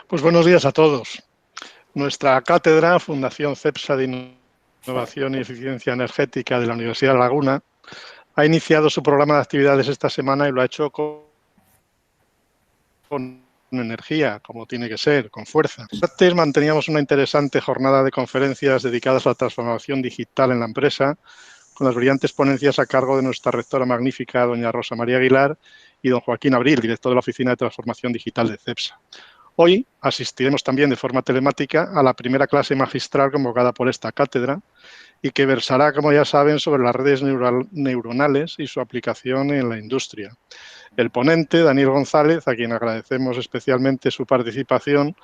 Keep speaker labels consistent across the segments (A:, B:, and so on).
A: Pues buenos días a todos. Nuestra cátedra, Fundación CEPSA de Innovación y Eficiencia Energética de la Universidad de La Laguna, ha iniciado su programa de actividades esta semana y lo ha hecho con energía, como tiene que ser, con fuerza. Antes manteníamos una interesante jornada de conferencias dedicadas a la transformación digital en la empresa, con las brillantes ponencias a cargo de nuestra rectora magnífica, doña Rosa María Aguilar, y don Joaquín Abril, director de la Oficina de Transformación Digital de CEPSA. Hoy asistiremos también de forma telemática a la primera clase magistral convocada por esta cátedra y que versará, como ya saben, sobre las redes neuronales y su aplicación en la industria. El ponente, Daniel González, a quien agradecemos especialmente su participación,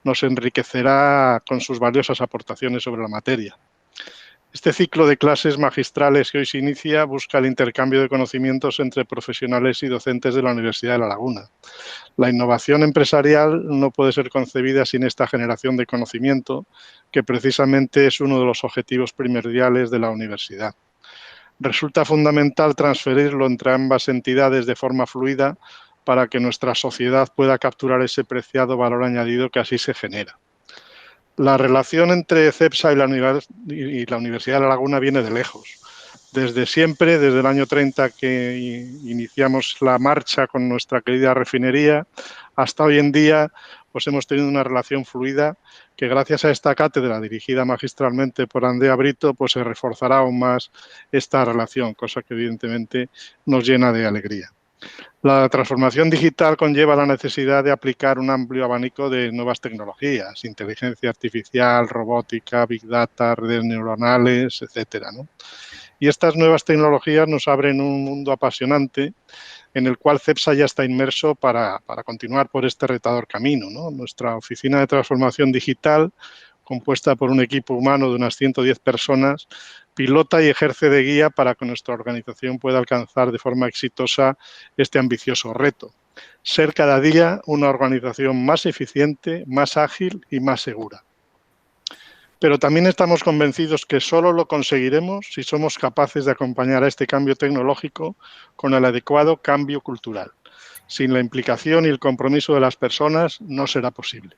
A: nos enriquecerá con sus valiosas aportaciones sobre la materia. Este ciclo de clases magistrales que hoy se inicia busca el intercambio de conocimientos entre profesionales y docentes de la Universidad de La Laguna. La innovación empresarial no puede ser concebida sin esta generación de conocimiento, que precisamente es uno de los objetivos primordiales de la universidad. Resulta fundamental transferirlo entre ambas entidades de forma fluida para que nuestra sociedad pueda capturar ese preciado valor añadido que así se genera. La relación entre CEPSA y la Universidad de La Laguna viene de lejos. Desde siempre, desde el año 30 que iniciamos la marcha con nuestra querida refinería, hasta hoy en día, pues hemos tenido una relación fluida que gracias a esta cátedra dirigida magistralmente por Andrea Brito, pues se reforzará aún más esta relación, cosa que evidentemente nos llena de alegría. La transformación digital conlleva la necesidad de aplicar un amplio abanico de nuevas tecnologías, inteligencia artificial, robótica, big data, redes neuronales, etcétera, ¿no? Y estas nuevas tecnologías nos abren un mundo apasionante en el cual CEPSA ya está inmerso para continuar por este retador camino, ¿no? Nuestra oficina de transformación digital, compuesta por un equipo humano de unas 110 personas, pilota y ejerce de guía para que nuestra organización pueda alcanzar de forma exitosa este ambicioso reto. Ser cada día una organización más eficiente, más ágil y más segura. Pero también estamos convencidos que solo lo conseguiremos si somos capaces de acompañar a este cambio tecnológico con el adecuado cambio cultural. Sin la implicación y el compromiso de las personas no será posible.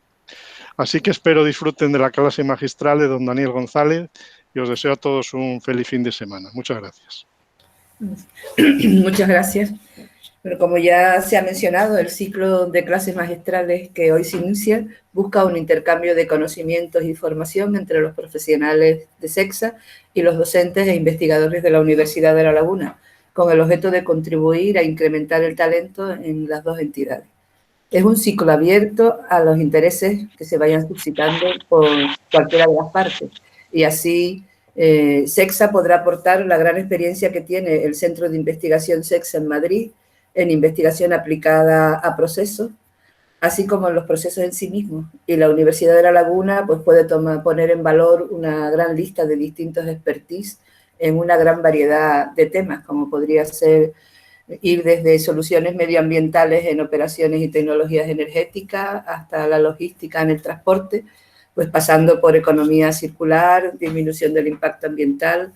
A: Así que espero disfruten de la clase magistral de don Daniel González y os deseo a todos un feliz fin de semana. Muchas gracias.
B: Muchas gracias. Pero como ya se ha mencionado, el ciclo de clases magistrales que hoy se inicia busca un intercambio de conocimientos y formación entre los profesionales de CEPSA y los docentes e investigadores de la Universidad de La Laguna, con el objeto de contribuir a incrementar el talento en las dos entidades. Es un ciclo abierto a los intereses que se vayan suscitando por cualquiera de las partes y así CEPSA podrá aportar la gran experiencia que tiene el Centro de Investigación CEPSA en Madrid en investigación aplicada a procesos, así como en los procesos en sí mismos. Y la Universidad de La Laguna pues, puede poner en valor una gran lista de distintos expertise en una gran variedad de temas, como podría ser ir desde soluciones medioambientales en operaciones y tecnologías energéticas hasta la logística en el transporte, pues pasando por economía circular, disminución del impacto ambiental,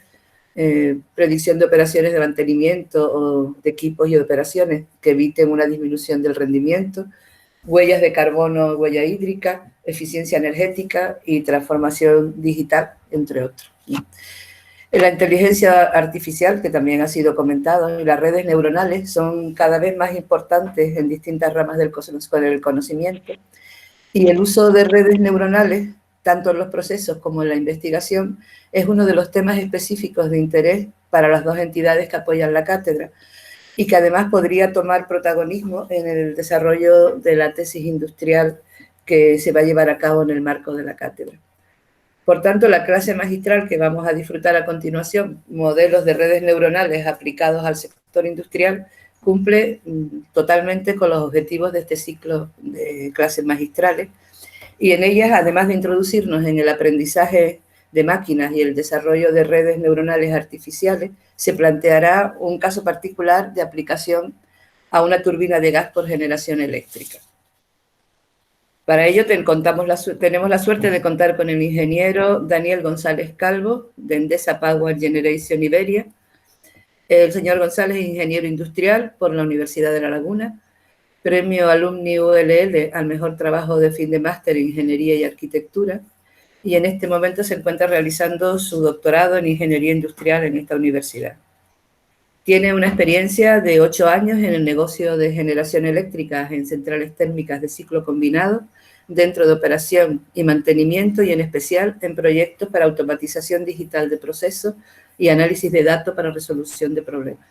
B: predicción de operaciones de mantenimiento o de equipos y operaciones que eviten una disminución del rendimiento, huellas de carbono, huella hídrica, eficiencia energética y transformación digital, entre otros. La inteligencia artificial, que también ha sido comentado, y las redes neuronales son cada vez más importantes en distintas ramas del conocimiento, y el uso de redes neuronales, tanto en los procesos como en la investigación, es uno de los temas específicos de interés para las dos entidades que apoyan la cátedra y que además podría tomar protagonismo en el desarrollo de la tesis industrial que se va a llevar a cabo en el marco de la cátedra. Por tanto, la clase magistral que vamos a disfrutar a continuación, modelos de redes neuronales aplicados al sector industrial, cumple totalmente con los objetivos de este ciclo de clases magistrales y en ellas, además de introducirnos en el aprendizaje de máquinas y el desarrollo de redes neuronales artificiales, se planteará un caso particular de aplicación a una turbina de gas por generación eléctrica. Para ello tenemos la suerte de contar con el ingeniero Daniel González Calvo, de Endesa Power Generation Iberia. El señor González es ingeniero industrial por la Universidad de La Laguna. Premio Alumni ULL al mejor trabajo de fin de máster en Ingeniería y Arquitectura, y en este momento se encuentra realizando su doctorado en Ingeniería Industrial en esta universidad. Tiene una experiencia de 8 años en el negocio de generación eléctrica en centrales térmicas de ciclo combinado, dentro de operación y mantenimiento, y en especial en proyectos para automatización digital de procesos y análisis de datos para resolución de problemas.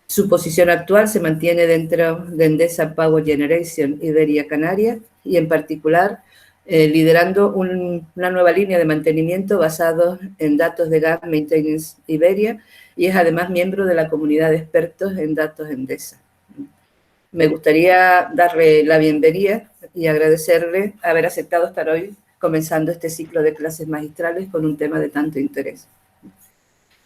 B: Su posición actual se mantiene dentro de Endesa Power Generation Iberia Canarias, y en particular liderando una nueva línea de mantenimiento basado en datos de Gas Maintenance Iberia, y es además miembro de la comunidad de expertos en datos Endesa. Me gustaría darle la bienvenida y agradecerle haber aceptado estar hoy comenzando este ciclo de clases magistrales con un tema de tanto interés.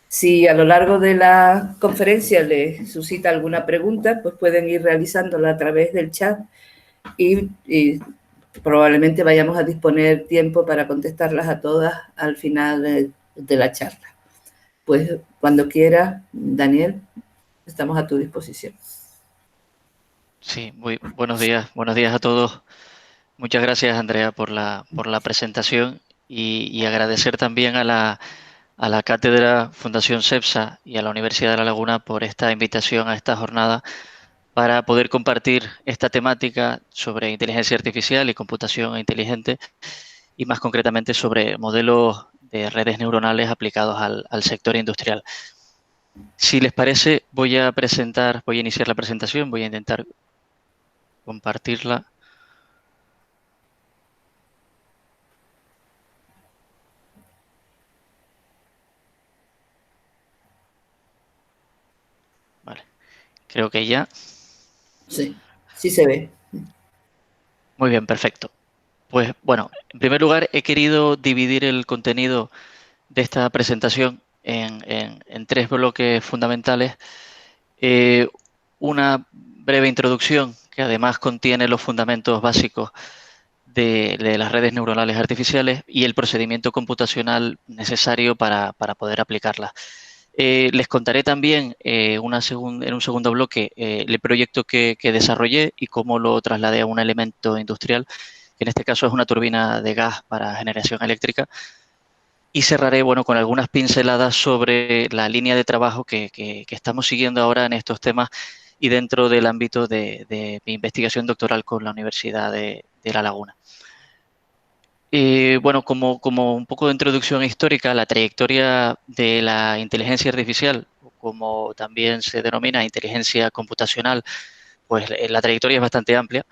B: Si a lo largo de la conferencia les suscita alguna pregunta, pues pueden ir realizándola a través del chat, y probablemente vayamos a disponer tiempo para contestarlas a todas al final de la charla. Pues cuando quiera, Daniel, estamos a tu disposición.
C: Sí, muy buenos días a todos. Muchas gracias, Andrea, por la presentación, y agradecer también a la Cátedra Fundación CEPSA y a la Universidad de La Laguna por esta invitación a esta jornada para poder compartir esta temática sobre inteligencia artificial y computación inteligente, y más concretamente sobre modelos de redes neuronales aplicados al sector industrial. Si les parece, voy a iniciar la presentación, voy a intentar compartirla. Vale, creo que ya.
B: Sí, sí se ve.
C: Muy bien, perfecto. Pues bueno, en primer lugar he querido dividir el contenido de esta presentación en tres bloques fundamentales. Una breve introducción que además contiene los fundamentos básicos de las redes neuronales artificiales y el procedimiento computacional necesario para poder aplicarlas. Les contaré también en un segundo bloque el proyecto que desarrollé y cómo lo trasladé a un elemento industrial, que en este caso es una turbina de gas para generación eléctrica. Y cerraré con algunas pinceladas sobre la línea de trabajo que estamos siguiendo ahora en estos temas y dentro del ámbito de mi investigación doctoral con la Universidad de La Laguna. Como un poco de introducción histórica, la trayectoria de la inteligencia artificial, como también se denomina inteligencia computacional, pues la trayectoria es bastante amplia.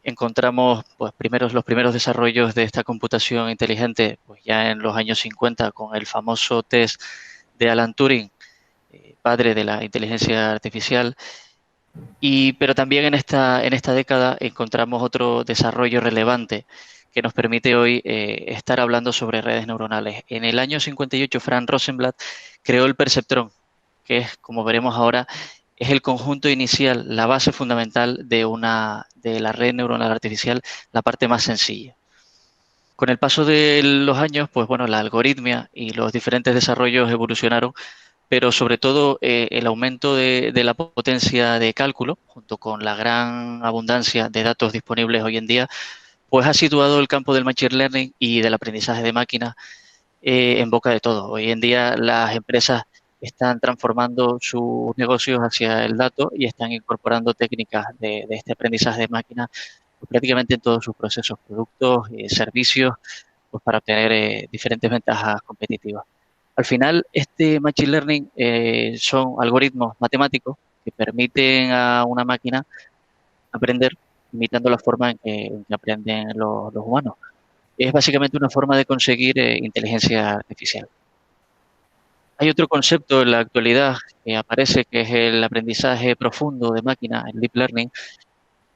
C: Encontramos los primeros desarrollos de esta computación inteligente pues ya en los años 50 con el famoso test de Alan Turing, padre de la inteligencia artificial. Pero también en esta década encontramos otro desarrollo relevante que nos permite hoy estar hablando sobre redes neuronales. En el año 58, Franz Rosenblatt creó el perceptrón, que es, como veremos ahora, es el conjunto inicial, la base fundamental de la red neuronal artificial, la parte más sencilla. Con el paso de los años, pues bueno, la algoritmia y los diferentes desarrollos evolucionaron, pero sobre todo el aumento de la potencia de cálculo, junto con la gran abundancia de datos disponibles hoy en día, pues ha situado el campo del machine learning y del aprendizaje de máquinas en boca de todos. Hoy en día las empresas están transformando sus negocios hacia el dato y están incorporando técnicas de este aprendizaje de máquinas pues, prácticamente en todos sus procesos, productos, servicios, pues para obtener diferentes ventajas competitivas. Al final, este Machine Learning son algoritmos matemáticos que permiten a una máquina aprender imitando la forma en que aprenden los humanos. Es básicamente una forma de conseguir inteligencia artificial. Hay otro concepto en la actualidad que aparece, que es el aprendizaje profundo de máquina, el Deep Learning,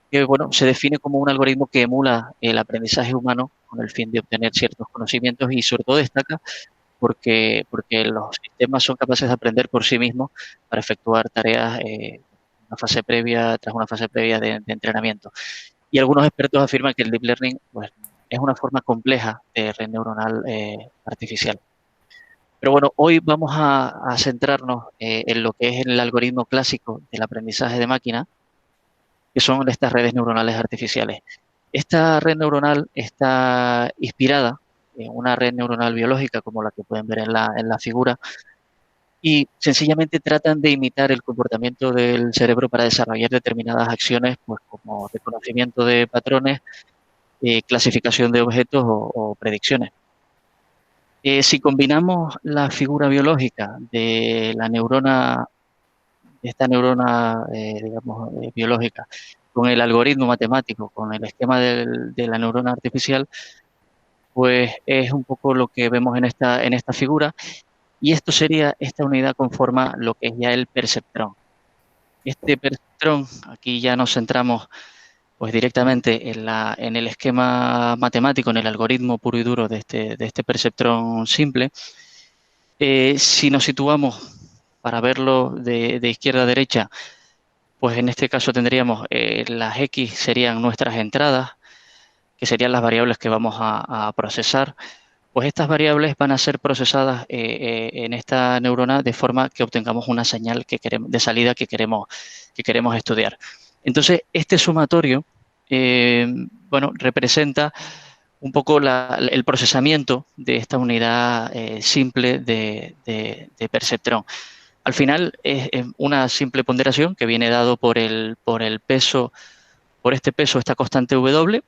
C: que se define como un algoritmo que emula el aprendizaje humano con el fin de obtener ciertos conocimientos y sobre todo destaca porque los sistemas son capaces de aprender por sí mismos para efectuar tareas tras una fase previa de entrenamiento. Y algunos expertos afirman que el Deep Learning pues, es una forma compleja de red neuronal artificial. Pero bueno, hoy vamos a centrarnos en lo que es el algoritmo clásico del aprendizaje de máquina, que son estas redes neuronales artificiales. Esta red neuronal está inspirada en una red neuronal biológica, como la que pueden ver en la figura, y sencillamente tratan de imitar el comportamiento del cerebro para desarrollar determinadas acciones, pues como reconocimiento de patrones, clasificación de objetos o predicciones. Si combinamos la figura biológica de la neurona, esta neurona, digamos, biológica, con el algoritmo matemático, con el esquema de la neurona artificial, pues es un poco lo que vemos en esta figura, y esta unidad conforma lo que es ya el perceptrón. Este perceptrón, aquí ya nos centramos pues directamente en el esquema matemático, en el algoritmo puro y duro de este perceptrón simple. Si nos situamos para verlo de izquierda a derecha, pues en este caso tendríamos las X serían nuestras entradas, que serían las variables que vamos a procesar. Pues estas variables van a ser procesadas en esta neurona de forma que obtengamos una señal de salida que queremos estudiar. Entonces, este sumatorio, bueno, representa un poco el procesamiento de esta unidad simple de perceptrón. Al final es una simple ponderación que viene dado por el peso, por este peso, esta constante W,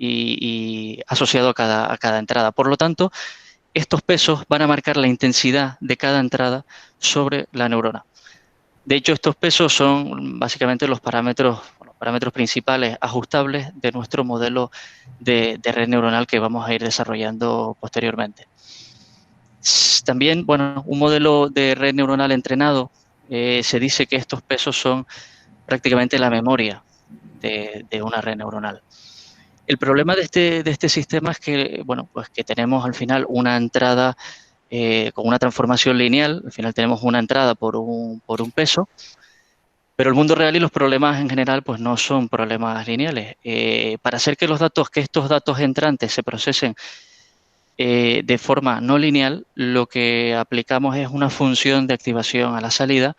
C: y asociado a cada entrada. Por lo tanto, estos pesos van a marcar la intensidad de cada entrada sobre la neurona. De hecho, estos pesos son básicamente los parámetros principales ajustables de nuestro modelo de red neuronal que vamos a ir desarrollando posteriormente. También, bueno, un modelo de red neuronal entrenado, se dice que estos pesos son prácticamente la memoria de una red neuronal. El problema de este sistema es que, bueno, pues que tenemos al final una entrada con una transformación lineal. Al final tenemos una entrada por un peso, pero el mundo real y los problemas en general pues no son problemas lineales. Para hacer que estos datos entrantes se procesen de forma no lineal, lo que aplicamos es una función de activación a la salida,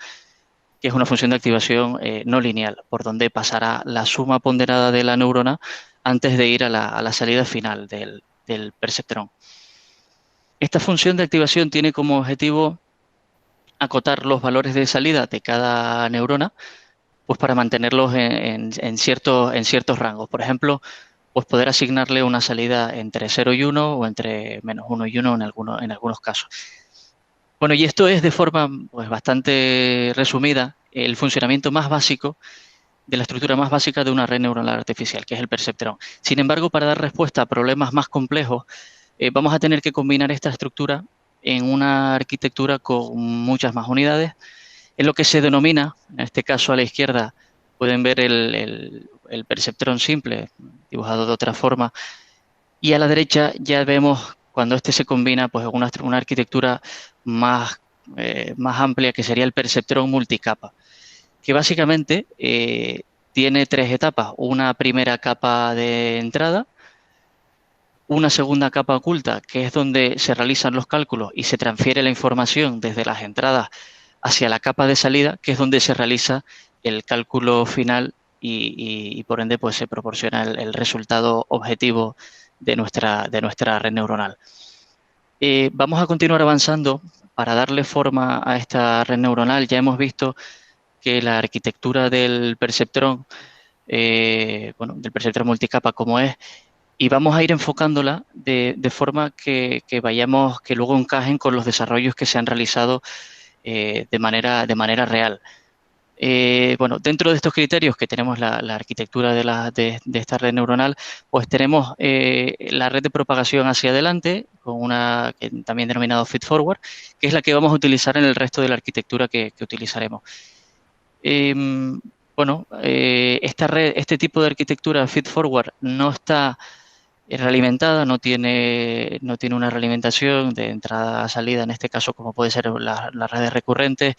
C: que es una función de activación no lineal, por donde pasará la suma ponderada de la neurona antes de ir a la salida final del perceptrón. Esta función de activación tiene como objetivo acotar los valores de salida de cada neurona, pues para mantenerlos en ciertos rangos. Por ejemplo, pues poder asignarle una salida entre 0 y 1 o entre menos 1 y 1 en algunos casos. Bueno, y esto es de forma pues, bastante resumida el funcionamiento más básico de la estructura más básica de una red neuronal artificial, que es el perceptrón. Sin embargo, para dar respuesta a problemas más complejos, vamos a tener que combinar esta estructura en una arquitectura con muchas más unidades, en lo que se denomina, en este caso a la izquierda, pueden ver el perceptrón simple, dibujado de otra forma, y a la derecha ya vemos cuando este se combina, pues una arquitectura más amplia, que sería el perceptrón multicapa, que básicamente tiene tres etapas: una primera capa de entrada, una segunda capa oculta, que es donde se realizan los cálculos y se transfiere la información desde las entradas hacia la capa de salida, que es donde se realiza el cálculo final y por ende pues se proporciona el resultado objetivo de nuestra red neuronal. Vamos a continuar avanzando para darle forma a esta red neuronal. Ya hemos visto que la arquitectura del perceptrón, del perceptrón multicapa como es, y vamos a ir enfocándola de forma que luego encajen con los desarrollos que se han realizado de manera real. Dentro de estos criterios que tenemos la arquitectura de esta red neuronal, pues tenemos la red de propagación hacia adelante, con una que también denominado feed-forward, que es la que vamos a utilizar en el resto de la arquitectura que utilizaremos. Este tipo de arquitectura feed-forward no está realimentada, no tiene una realimentación de entrada a salida, en este caso como puede ser las redes recurrentes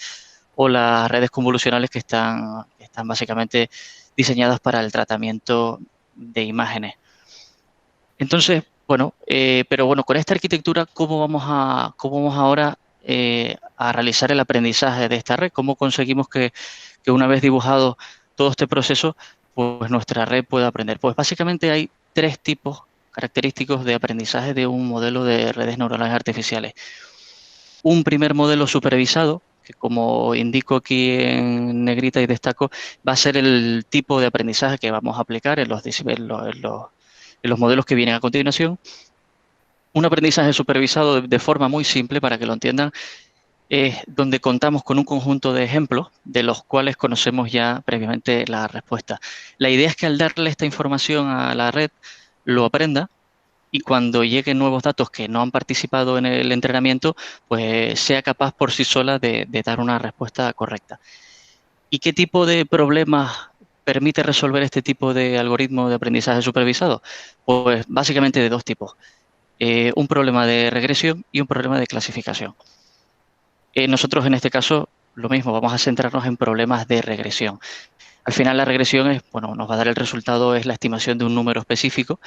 C: o las redes convolucionales que están básicamente diseñadas para el tratamiento de imágenes. Entonces, pero con esta arquitectura, ¿cómo vamos ahora a realizar el aprendizaje de esta red? ¿Cómo conseguimos que una vez dibujado todo este proceso, pues nuestra red pueda aprender. Pues básicamente hay 3 tipos característicos de aprendizaje de un modelo de redes neuronales artificiales. Un primer modelo supervisado, que como indico aquí en negrita y destaco, va a ser el tipo de aprendizaje que vamos a aplicar en los modelos que vienen a continuación. Un aprendizaje supervisado de forma muy simple, para que lo entiendan, es donde contamos con un conjunto de ejemplos de los cuales conocemos ya previamente la respuesta. La idea es que al darle esta información a la red, lo aprenda y cuando lleguen nuevos datos que no han participado en el entrenamiento, pues sea capaz por sí sola de dar una respuesta correcta. ¿Y qué tipo de problemas permite resolver este tipo de algoritmo de aprendizaje supervisado? Pues básicamente de 2 tipos. Un problema de regresión y un problema de clasificación. Nosotros en este caso, lo mismo, vamos a centrarnos en problemas de regresión. Al final la regresión es, bueno, nos va a dar el resultado, es la estimación de un número específico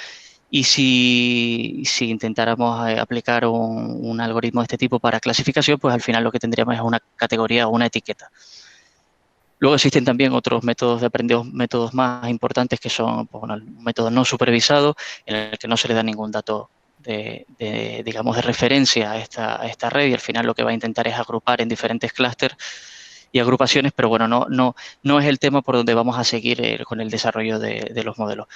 C: y si intentáramos aplicar un algoritmo de este tipo para clasificación, pues al final lo que tendríamos es una categoría o una etiqueta. Luego existen también otros métodos de aprendizaje, métodos más importantes que son pues, bueno, el método no supervisado, en el que no se le da ningún dato digamos, de referencia a esta red y al final lo que va a intentar es agrupar en diferentes clústeres y agrupaciones, pero bueno, no es el tema por donde vamos a seguir con el desarrollo de los modelos.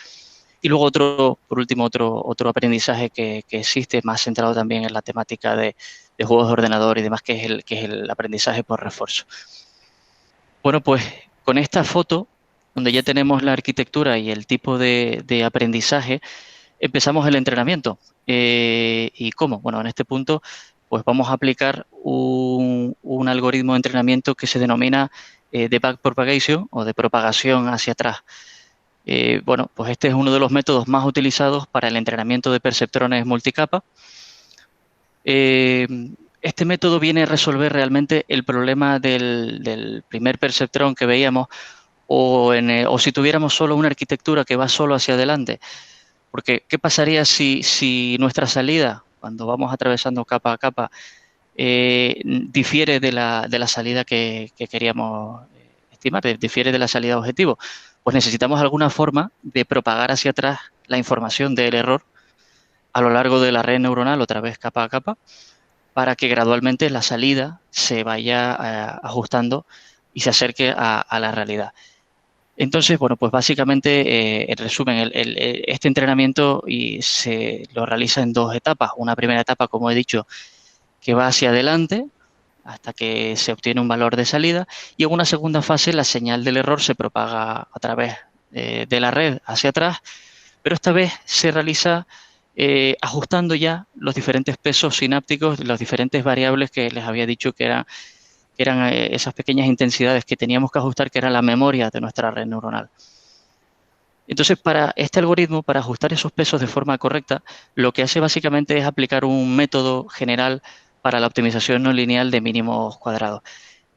C: Y luego por último, otro aprendizaje que existe, más centrado también en la temática de juegos de ordenador y demás, que es el aprendizaje por refuerzo. Bueno, pues con esta foto, donde ya tenemos la arquitectura y el tipo de aprendizaje, empezamos el entrenamiento. ¿Y cómo? Bueno, en este punto, pues vamos a aplicar un algoritmo de entrenamiento que se denomina de backpropagation o de propagación hacia atrás. Bueno, pues este es uno de los métodos más utilizados para el entrenamiento de perceptrones multicapa. Este método viene a resolver realmente el problema del primer perceptrón que veíamos o si tuviéramos solo una arquitectura que va solo hacia adelante. Porque, ¿qué pasaría si nuestra salida, cuando vamos atravesando capa a capa, difiere de la salida que queríamos estimar, difiere de la salida objetivo? Pues necesitamos alguna forma de propagar hacia atrás la información del error a lo largo de la red neuronal, otra vez capa a capa, para que gradualmente la salida se vaya ajustando y se acerque a la realidad. Entonces, bueno, pues básicamente, en resumen, este entrenamiento se lo realiza en 2 etapas. Una primera etapa, como he dicho, que va hacia adelante hasta que se obtiene un valor de salida y en una segunda fase la señal del error se propaga a través de la red hacia atrás, pero esta vez se realiza ajustando ya los diferentes pesos sinápticos, las diferentes variables que les había dicho que eran esas pequeñas intensidades que teníamos que ajustar, que era la memoria de nuestra red neuronal. Entonces, para este algoritmo, para ajustar esos pesos de forma correcta, lo que hace básicamente es aplicar un método general para la optimización no lineal de mínimos cuadrados.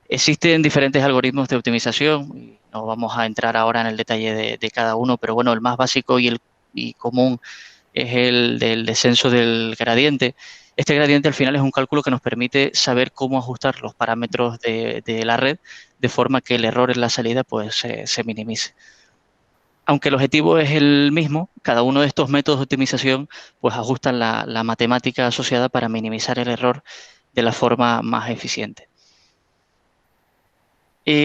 C: Existen diferentes algoritmos de optimización, y no vamos a entrar ahora en el detalle de cada uno, pero bueno, el más básico y común es el del descenso del gradiente. Este gradiente al final es un cálculo que nos permite saber cómo ajustar los parámetros de la red de forma que el error en la salida pues, se minimice. Aunque el objetivo es el mismo, cada uno de estos métodos de optimización pues ajustan la matemática asociada para minimizar el error de la forma más eficiente.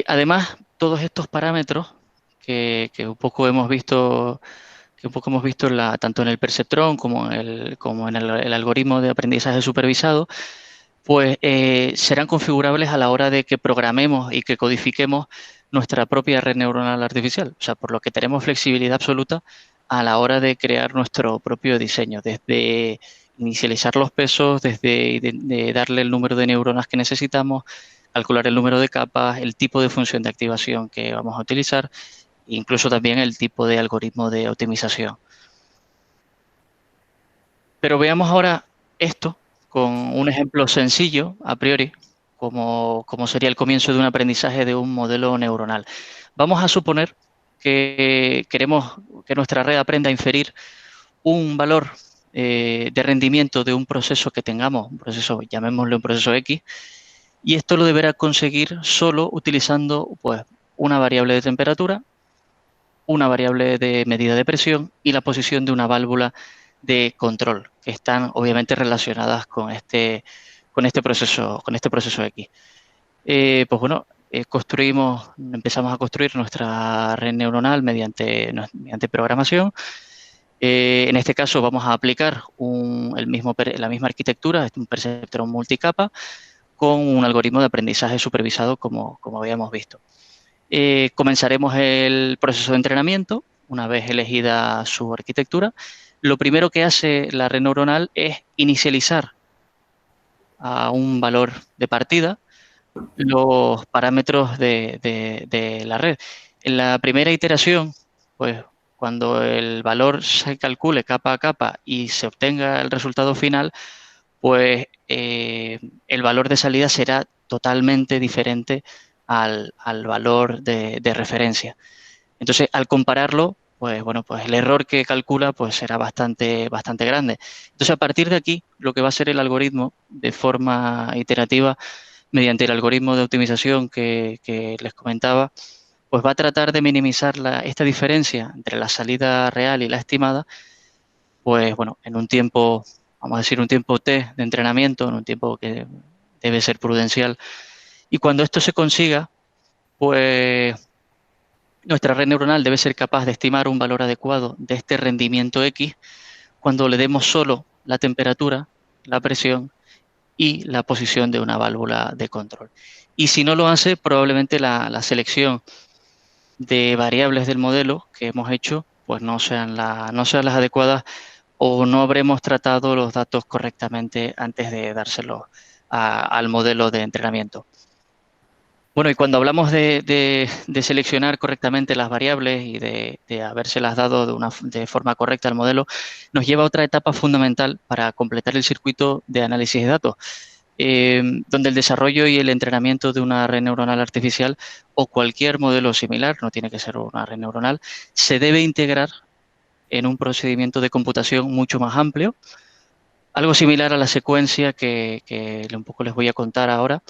C: Además, todos estos parámetros que un poco hemos visto tanto en el perceptrón como en el algoritmo de aprendizaje supervisado, pues serán configurables a la hora de que programemos y que codifiquemos nuestra propia red neuronal artificial. O sea, por lo que tenemos flexibilidad absoluta a la hora de crear nuestro propio diseño, desde inicializar los pesos, desde de darle el número de neuronas que necesitamos, calcular el número de capas, el tipo de función de activación que vamos a utilizar, incluso también el tipo de algoritmo de optimización. Pero veamos ahora esto con un ejemplo sencillo, a priori, como sería el comienzo de un aprendizaje de un modelo neuronal. Vamos a suponer que queremos que nuestra red aprenda a inferir un valor de rendimiento de un proceso que tengamos, un proceso, llamémosle un proceso X, y esto lo deberá conseguir solo utilizando pues, una variable de temperatura una variable de medida de presión y la posición de una válvula de control, que están obviamente relacionadas con este proceso X. Pues bueno, empezamos a construir nuestra red neuronal mediante programación. En este caso vamos a aplicar la misma arquitectura, un perceptrón multicapa, con un algoritmo de aprendizaje supervisado como habíamos visto. Comenzaremos el proceso de entrenamiento una vez elegida su arquitectura. Lo primero que hace la red neuronal es inicializar a un valor de partida los parámetros de la red. En la primera iteración, pues cuando el valor se calcule capa a capa y se obtenga el resultado final, pues el valor de salida será totalmente diferente al valor de referencia. Entonces, al compararlo, pues bueno, pues el error que calcula pues será bastante grande. Entonces, a partir de aquí, lo que va a hacer el algoritmo de forma iterativa, mediante el algoritmo de optimización que les comentaba, pues va a tratar de minimizar esta diferencia entre la salida real y la estimada, pues bueno, en un tiempo, vamos a decir, un tiempo T de entrenamiento, en un tiempo que debe ser prudencial. Y cuando esto se consiga, pues nuestra red neuronal debe ser capaz de estimar un valor adecuado de este rendimiento X cuando le demos solo la temperatura, la presión y la posición de una válvula de control. Y si no lo hace, probablemente la selección de variables del modelo que hemos hecho pues no sean las adecuadas, o no habremos tratado los datos correctamente antes de dárselos al modelo de entrenamiento. Bueno, y cuando hablamos de seleccionar correctamente las variables y de habérselas dado de forma correcta al modelo, nos lleva a otra etapa fundamental para completar el circuito de análisis de datos, donde el desarrollo y el entrenamiento de una red neuronal artificial o cualquier modelo similar, no tiene que ser una red neuronal, se debe integrar en un procedimiento de computación mucho más amplio, algo similar a la secuencia que un poco les voy a contar ahora.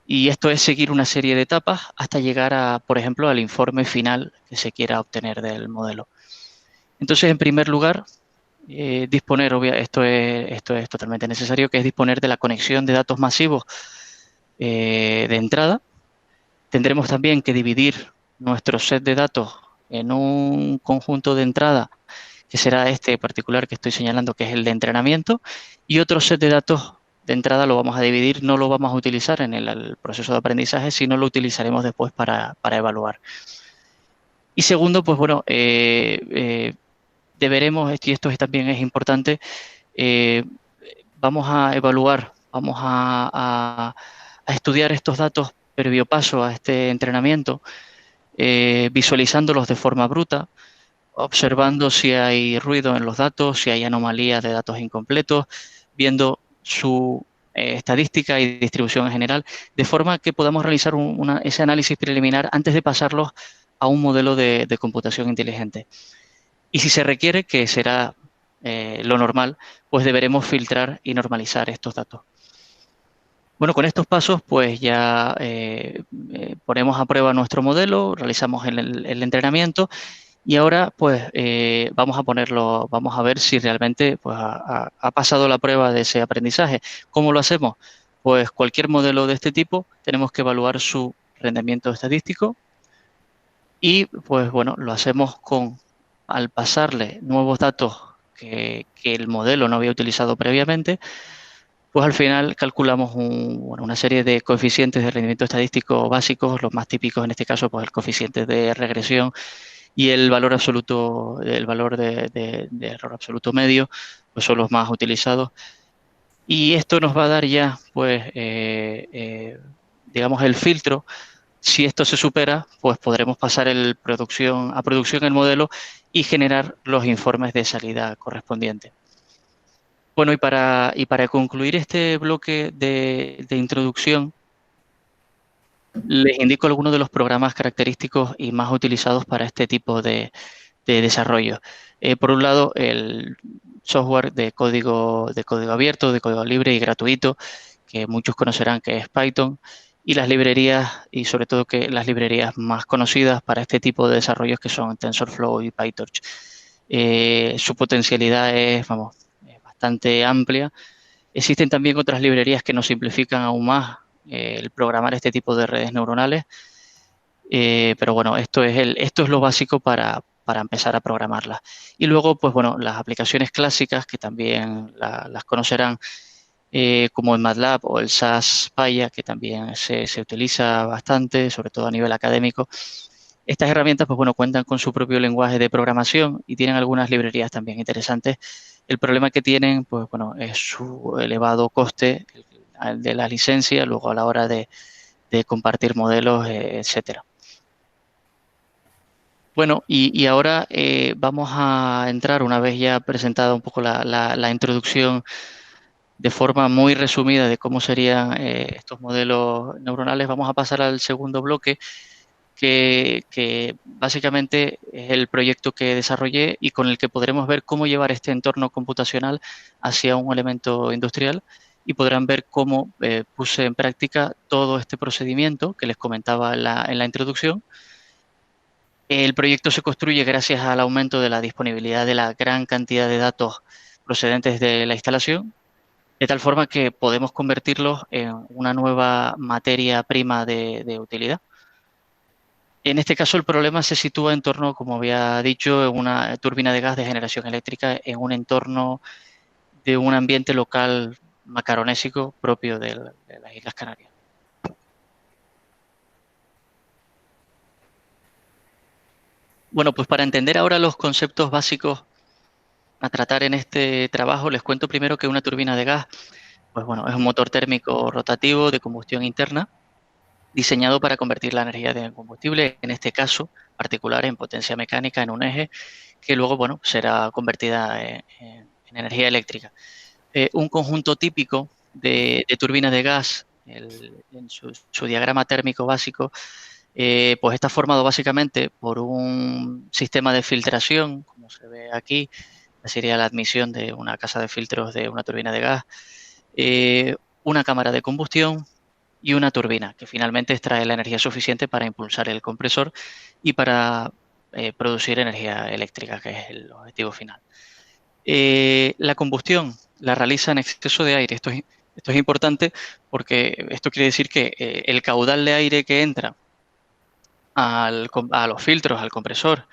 C: Y esto es seguir una serie de etapas hasta llegar por ejemplo, al informe final que se quiera obtener del modelo. Entonces, en primer lugar, esto es totalmente necesario, que es disponer de la conexión de datos masivos de entrada. Tendremos también que dividir nuestro set de datos en un conjunto de entrada, que será este particular que estoy señalando, que es el de entrenamiento, y otro set de datos de entrada lo vamos a dividir, no lo vamos a utilizar en el proceso de aprendizaje, sino lo utilizaremos después para evaluar. Y segundo, pues bueno, deberemos, y esto también es importante, vamos a evaluar, vamos a estudiar estos datos previo paso a este entrenamiento, visualizándolos de forma bruta, observando si hay ruido en los datos, si hay anomalías de datos incompletos, viendo su estadística y distribución en general, de forma que podamos realizar ese análisis preliminar antes de pasarlos a un modelo de computación inteligente. Y si se requiere, que será lo normal, pues deberemos filtrar y normalizar estos datos. Bueno, con estos pasos pues ya ponemos a prueba nuestro modelo, realizamos el entrenamiento y ahora pues vamos a ver si realmente pues, ha pasado la prueba de ese aprendizaje. ¿Cómo lo hacemos? Pues cualquier modelo de este tipo tenemos que evaluar su rendimiento estadístico y pues bueno, lo hacemos al pasarle nuevos datos que el modelo no había utilizado previamente, pues al final calculamos una serie de coeficientes de rendimiento estadístico básicos, los más típicos en este caso, pues el coeficiente de regresión y el valor absoluto, el valor de error absoluto medio, pues son los más utilizados. Y esto nos va a dar ya, pues, digamos, el filtro. Si esto se supera, pues podremos pasar a producción el modelo y generar los informes de salida correspondientes. Bueno, y para concluir este bloque de introducción, les indico algunos de los programas característicos y más utilizados para este tipo de desarrollo. Por un lado, el software de código abierto, de código libre y gratuito, que muchos conocerán que es Python, y las librerías, y sobre todo que las librerías más conocidas para este tipo de desarrollos que son TensorFlow y PyTorch. Su potencialidad es, vamos, es bastante amplia. Existen también otras librerías que nos simplifican aún más el programar este tipo de redes neuronales, pero bueno, esto es lo básico para empezar a programarlas. Y luego, pues bueno, las aplicaciones clásicas que también las conocerán, como el MATLAB o el SAS Paya, que también se utiliza bastante, sobre todo a nivel académico. Estas herramientas, pues bueno, cuentan con su propio lenguaje de programación y tienen algunas librerías también interesantes. El problema que tienen, pues bueno, es su elevado coste de la licencia, luego a la hora de compartir modelos, etcétera. Bueno, y ahora vamos a entrar, una vez ya presentada un poco la introducción de forma muy resumida de cómo serían estos modelos neuronales, vamos a pasar al segundo bloque, que básicamente es el proyecto que desarrollé y con el que podremos ver cómo llevar este entorno computacional hacia un elemento industrial, y podrán ver cómo puse en práctica todo este procedimiento que les comentaba en la introducción. El proyecto se construye gracias al aumento de la disponibilidad de la gran cantidad de datos procedentes de la instalación, de tal forma que podemos convertirlos en una nueva materia prima de utilidad. En este caso, el problema se sitúa en torno, como había dicho, en una turbina de gas de generación eléctrica en un entorno de un ambiente local macaronésico propio de las Islas Canarias. Bueno, pues para entender ahora los conceptos básicos a tratar en este trabajo, les cuento primero que una turbina de gas, pues bueno, es un motor térmico rotativo de combustión interna diseñado para convertir la energía de combustible, en este caso particular, en potencia mecánica en un eje, que luego, bueno, será convertida en energía eléctrica. Un conjunto típico de turbinas de gas, en su diagrama térmico básico, pues está formado básicamente por un sistema de filtración, como se ve aquí, sería la admisión de una casa de filtros de una turbina de gas, una cámara de combustión y una turbina, que finalmente extrae la energía suficiente para impulsar el compresor y para producir energía eléctrica, que es el objetivo final. La combustión la realiza en exceso de aire. Esto es importante porque esto quiere decir que el caudal de aire que entra a los filtros, al compresor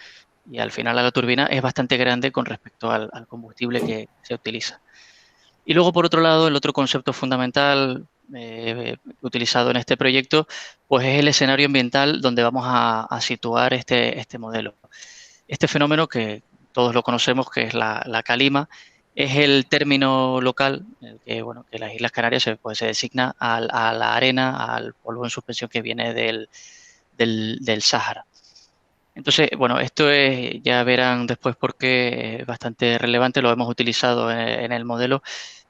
C: y al final a la turbina es bastante grande con respecto al combustible que se utiliza. Y luego, por otro lado, el otro concepto fundamental utilizado en este proyecto, pues es el escenario ambiental donde vamos a situar este modelo. Este fenómeno, que todos lo conocemos, que es la calima, es el término local en el que, bueno, que las Islas Canarias se designa a la arena, al polvo en suspensión que viene del Sáhara. Entonces, bueno, esto ya verán después por qué es bastante relevante, lo hemos utilizado en el modelo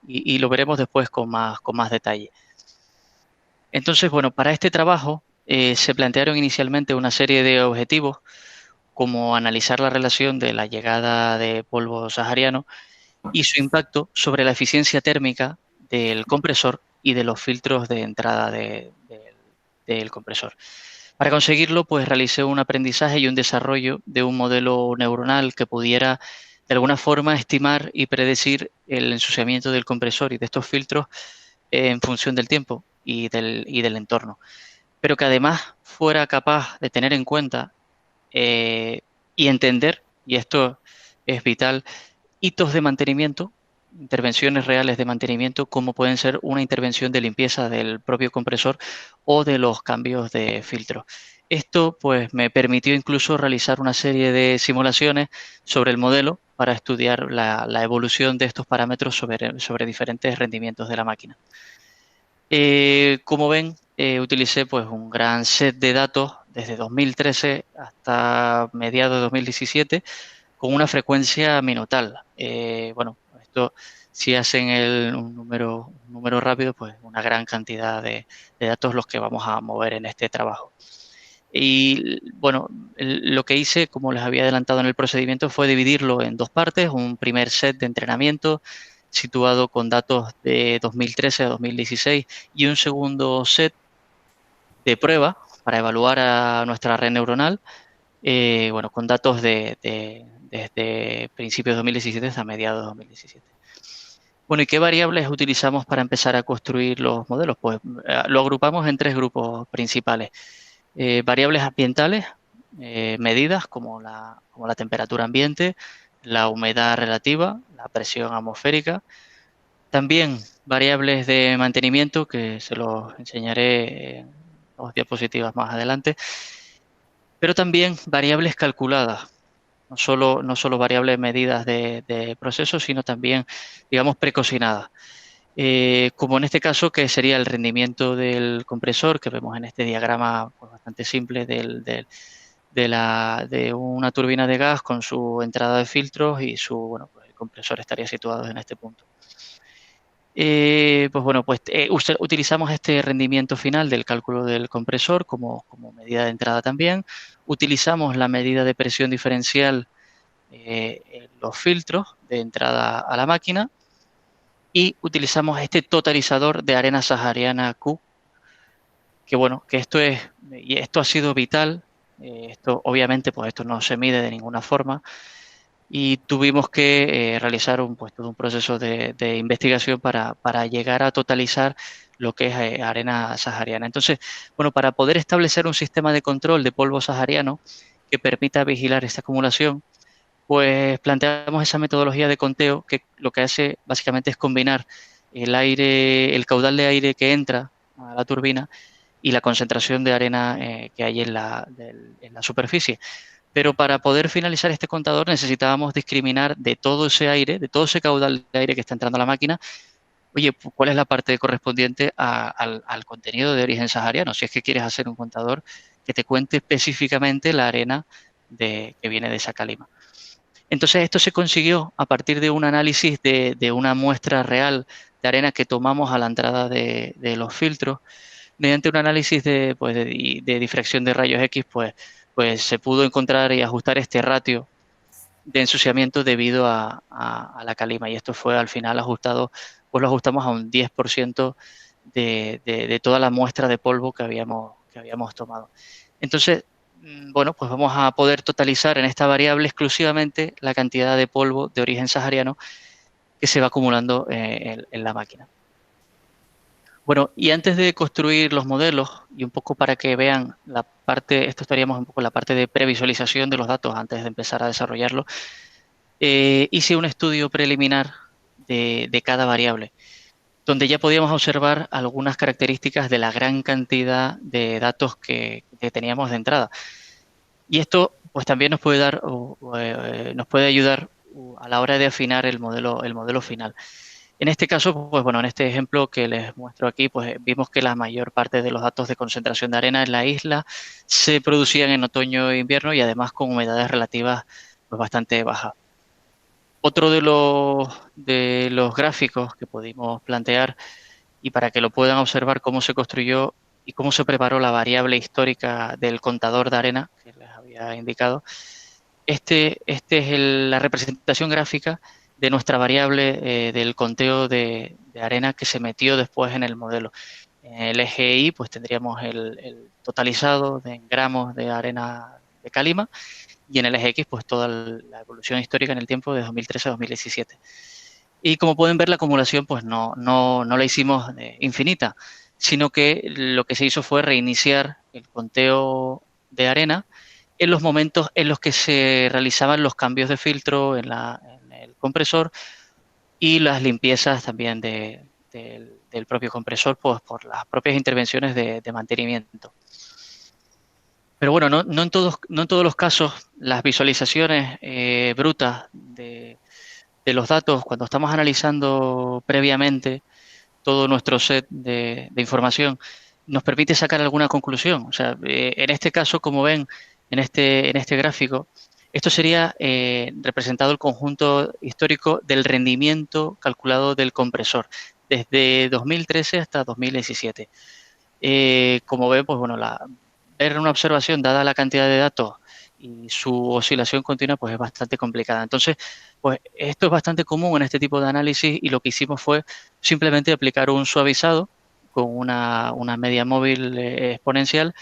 C: y lo veremos después con más detalle. Entonces, bueno, para este trabajo se plantearon inicialmente una serie de objetivos, como analizar la relación de la llegada de polvo sahariano y su impacto sobre la eficiencia térmica del compresor y de los filtros de entrada del compresor. Para conseguirlo, pues realicé un aprendizaje y un desarrollo de un modelo neuronal que pudiera de alguna forma estimar y predecir el ensuciamiento del compresor y de estos filtros en función del tiempo y del entorno, pero que además fuera capaz de tener en cuenta y entender, y esto es vital, hitos de mantenimiento, intervenciones reales de mantenimiento, como pueden ser una intervención de limpieza del propio compresor o de los cambios de filtro. Esto pues me permitió incluso realizar una serie de simulaciones sobre el modelo para estudiar la evolución de estos parámetros sobre diferentes rendimientos de la máquina. Como ven, utilicé pues un gran set de datos desde 2013 hasta mediados de 2017 con una frecuencia minutal. Bueno, esto si hacen un número rápido, pues una gran cantidad de datos los que vamos a mover en este trabajo. Y bueno, lo que hice, como les había adelantado en el procedimiento, fue dividirlo en dos partes, un primer set de entrenamiento situado con datos de 2013 a 2016 y un segundo set de prueba para evaluar a nuestra red neuronal, bueno, con datos desde principios de 2017 hasta mediados de 2017. Bueno, ¿y qué variables utilizamos para empezar a construir los modelos? Pues lo agrupamos en 3 grupos principales. Variables ambientales, medidas como la temperatura ambiente, la humedad relativa, la presión atmosférica. También variables de mantenimiento, que se los enseñaré en 2 diapositivas más adelante. Pero también variables calculadas, no solo variables medidas de procesos, sino también, digamos, precocinadas. Como en este caso, que sería el rendimiento del compresor, que vemos en este diagrama pues, bastante simple de una turbina de gas con su entrada de filtros y bueno, pues el compresor estaría situado en este punto. Pues bueno, pues utilizamos este rendimiento final del cálculo del compresor como medida de entrada también. Utilizamos la medida de presión diferencial en los filtros de entrada a la máquina y utilizamos este totalizador de arena sahariana Q, que bueno, que esto ha sido vital. Esto obviamente pues esto no se mide de ninguna forma y tuvimos que realizar todo un proceso de investigación para llegar a totalizar lo que es arena sahariana. Entonces, bueno, para poder establecer un sistema de control de polvo sahariano que permita vigilar esta acumulación, pues planteamos esa metodología de conteo que lo que hace básicamente es combinar el caudal de aire que entra a la turbina y la concentración de arena que hay en la superficie. Pero para poder finalizar este contador necesitábamos discriminar de todo ese aire, de todo ese caudal de aire que está entrando a la máquina, oye, cuál es la parte correspondiente al contenido de origen sahariano, si es que quieres hacer un contador que te cuente específicamente la arena que viene de esa calima. Entonces esto se consiguió a partir de un análisis de una muestra real de arena que tomamos a la entrada de los filtros. Mediante un análisis de difracción de rayos X, pues se pudo encontrar y ajustar este ratio de ensuciamiento debido a la calima. Y esto fue al final ajustado, pues lo ajustamos a un 10% de toda la muestra de polvo que habíamos tomado. Entonces, bueno, pues vamos a poder totalizar en esta variable exclusivamente la cantidad de polvo de origen sahariano que se va acumulando en la máquina. Bueno, y antes de construir los modelos, y un poco para que vean esto estaríamos un poco en la parte de previsualización de los datos antes de empezar a desarrollarlo, hice un estudio preliminar de cada variable, donde ya podíamos observar algunas características de la gran cantidad de datos que teníamos de entrada. Y esto pues también nos puede nos puede ayudar a la hora de afinar el modelo final. En este caso, pues bueno, en este ejemplo que les muestro aquí, pues vimos que la mayor parte de los datos de concentración de arena en la isla se producían en otoño e invierno y además con humedades relativas pues bastante bajas. Otro de los gráficos que pudimos plantear y para que lo puedan observar cómo se construyó y cómo se preparó la variable histórica del contador de arena que les había indicado, este es la representación gráfica de nuestra variable del conteo de arena que se metió después en el modelo. En el eje Y pues tendríamos el totalizado en gramos de arena de calima y en el eje X pues toda la evolución histórica en el tiempo de 2013 a 2017. Y como pueden ver, la acumulación pues no la hicimos infinita, sino que lo que se hizo fue reiniciar el conteo de arena en los momentos en los que se realizaban los cambios de filtro en el compresor y las limpiezas también del propio compresor pues, por las propias intervenciones de mantenimiento. Pero bueno, no en todos los casos las visualizaciones brutas de los datos, cuando estamos analizando previamente todo nuestro set de información, nos permite sacar alguna conclusión. O sea, en este caso, como ven en este gráfico, esto sería representado el conjunto histórico del rendimiento calculado del compresor, desde 2013 hasta 2017. Como ven, pues bueno, ver una observación dada la cantidad de datos y su oscilación continua pues es bastante complicada. Entonces, pues esto es bastante común en este tipo de análisis y lo que hicimos fue simplemente aplicar un suavizado con una media móvil exponencial,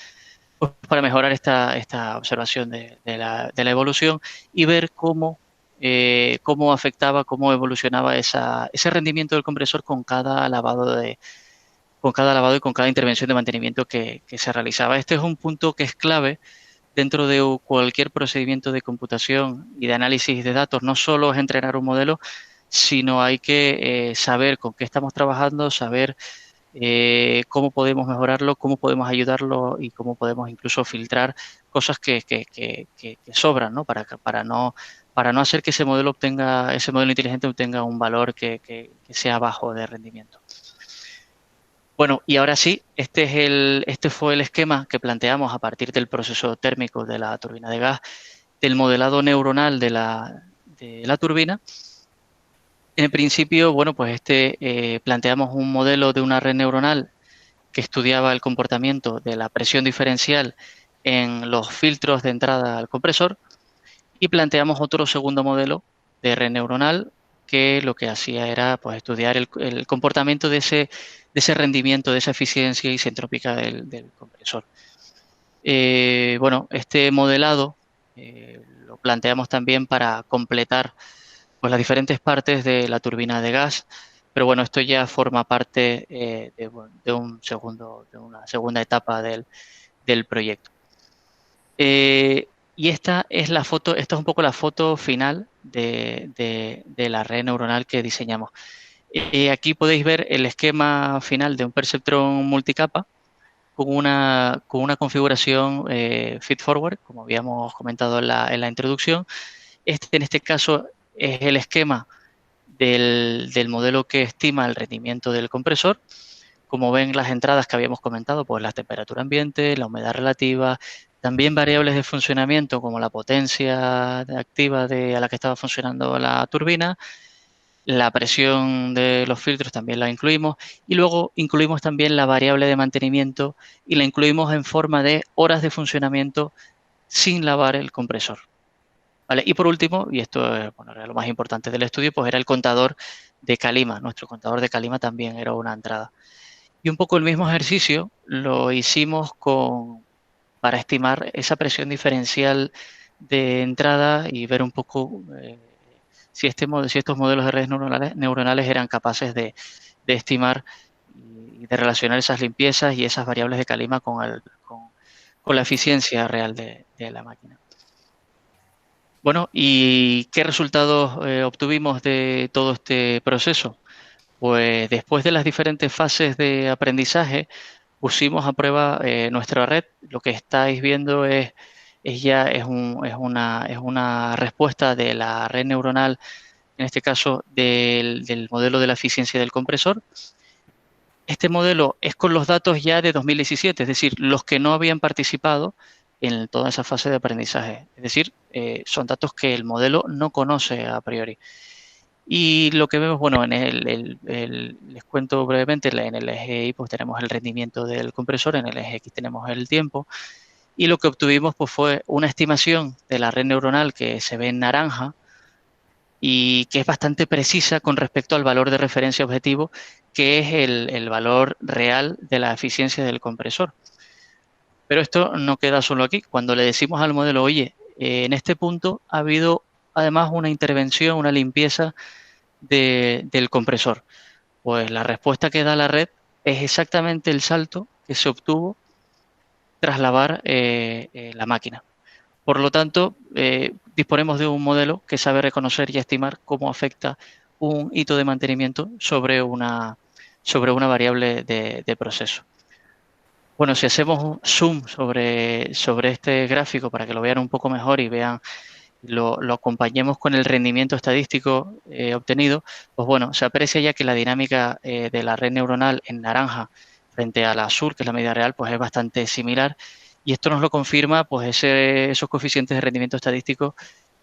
C: pues para mejorar esta observación de la evolución y ver cómo afectaba, cómo evolucionaba ese rendimiento del compresor con cada lavado y con cada intervención de mantenimiento que se realizaba. Este es un punto que es clave dentro de cualquier procedimiento de computación y de análisis de datos. No solo es entrenar un modelo, sino hay que saber con qué estamos trabajando, saber cómo podemos mejorarlo, cómo podemos ayudarlo y cómo podemos incluso filtrar cosas que sobran, ¿no? Para no hacer que ese modelo inteligente obtenga un valor que sea bajo de rendimiento. Bueno, y ahora sí, este fue el esquema que planteamos a partir del proceso térmico de la turbina de gas, del modelado neuronal de la turbina. En principio, bueno, pues planteamos un modelo de una red neuronal que estudiaba el comportamiento de la presión diferencial en los filtros de entrada al compresor, y planteamos otro segundo modelo de red neuronal que lo que hacía era pues estudiar el comportamiento de ese rendimiento, de esa eficiencia isentrópica del compresor. Bueno, este modelado lo planteamos también para completar pues las diferentes partes de la turbina de gas, pero bueno, esto ya forma parte de una segunda etapa del proyecto. Y esta es un poco la foto final de la red neuronal que diseñamos. Aquí podéis ver el esquema final de un perceptrón multicapa con una configuración feed forward, como habíamos comentado en la introducción. En este caso es el esquema del modelo que estima el rendimiento del compresor. Como ven, las entradas que habíamos comentado, pues la temperatura ambiente, la humedad relativa, también variables de funcionamiento como la potencia activa a la que estaba funcionando la turbina, la presión de los filtros también la incluimos, y luego incluimos también la variable de mantenimiento y la incluimos en forma de horas de funcionamiento sin lavar el compresor. ¿Vale? Y por último, y esto era lo más importante del estudio, pues era el contador de calima. Nuestro contador de calima también era una entrada. Y un poco el mismo ejercicio lo hicimos para estimar esa presión diferencial de entrada y ver un poco si estos modelos de redes neuronales eran capaces de estimar y de relacionar esas limpiezas y esas variables de calima con la eficiencia real de la máquina. Bueno, ¿y qué resultados obtuvimos de todo este proceso? Pues después de las diferentes fases de aprendizaje, pusimos a prueba nuestra red. Lo que estáis viendo es una respuesta de la red neuronal, en este caso del modelo de la eficiencia del compresor. Este modelo es con los datos ya de 2017, es decir, los que no habían participado en toda esa fase de aprendizaje. Es decir, son datos que el modelo no conoce a priori. Y lo que vemos, bueno, les cuento brevemente, en el eje Y pues tenemos el rendimiento del compresor, en el eje X tenemos el tiempo, y lo que obtuvimos pues fue una estimación de la red neuronal que se ve en naranja y que es bastante precisa con respecto al valor de referencia objetivo, que es el valor real de la eficiencia del compresor. Pero esto no queda solo aquí. Cuando le decimos al modelo, oye, en este punto ha habido además una intervención, una limpieza del compresor, pues la respuesta que da la red es exactamente el salto que se obtuvo tras lavar la máquina. Por lo tanto, disponemos de un modelo que sabe reconocer y estimar cómo afecta un hito de mantenimiento sobre una variable de proceso. Bueno, si hacemos un zoom sobre este gráfico para que lo vean un poco mejor y vean lo acompañemos con el rendimiento estadístico obtenido, pues bueno, se aprecia ya que la dinámica de la red neuronal en naranja frente a la azul, que es la medida real, pues es bastante similar, y esto nos lo confirma pues esos coeficientes de rendimiento estadístico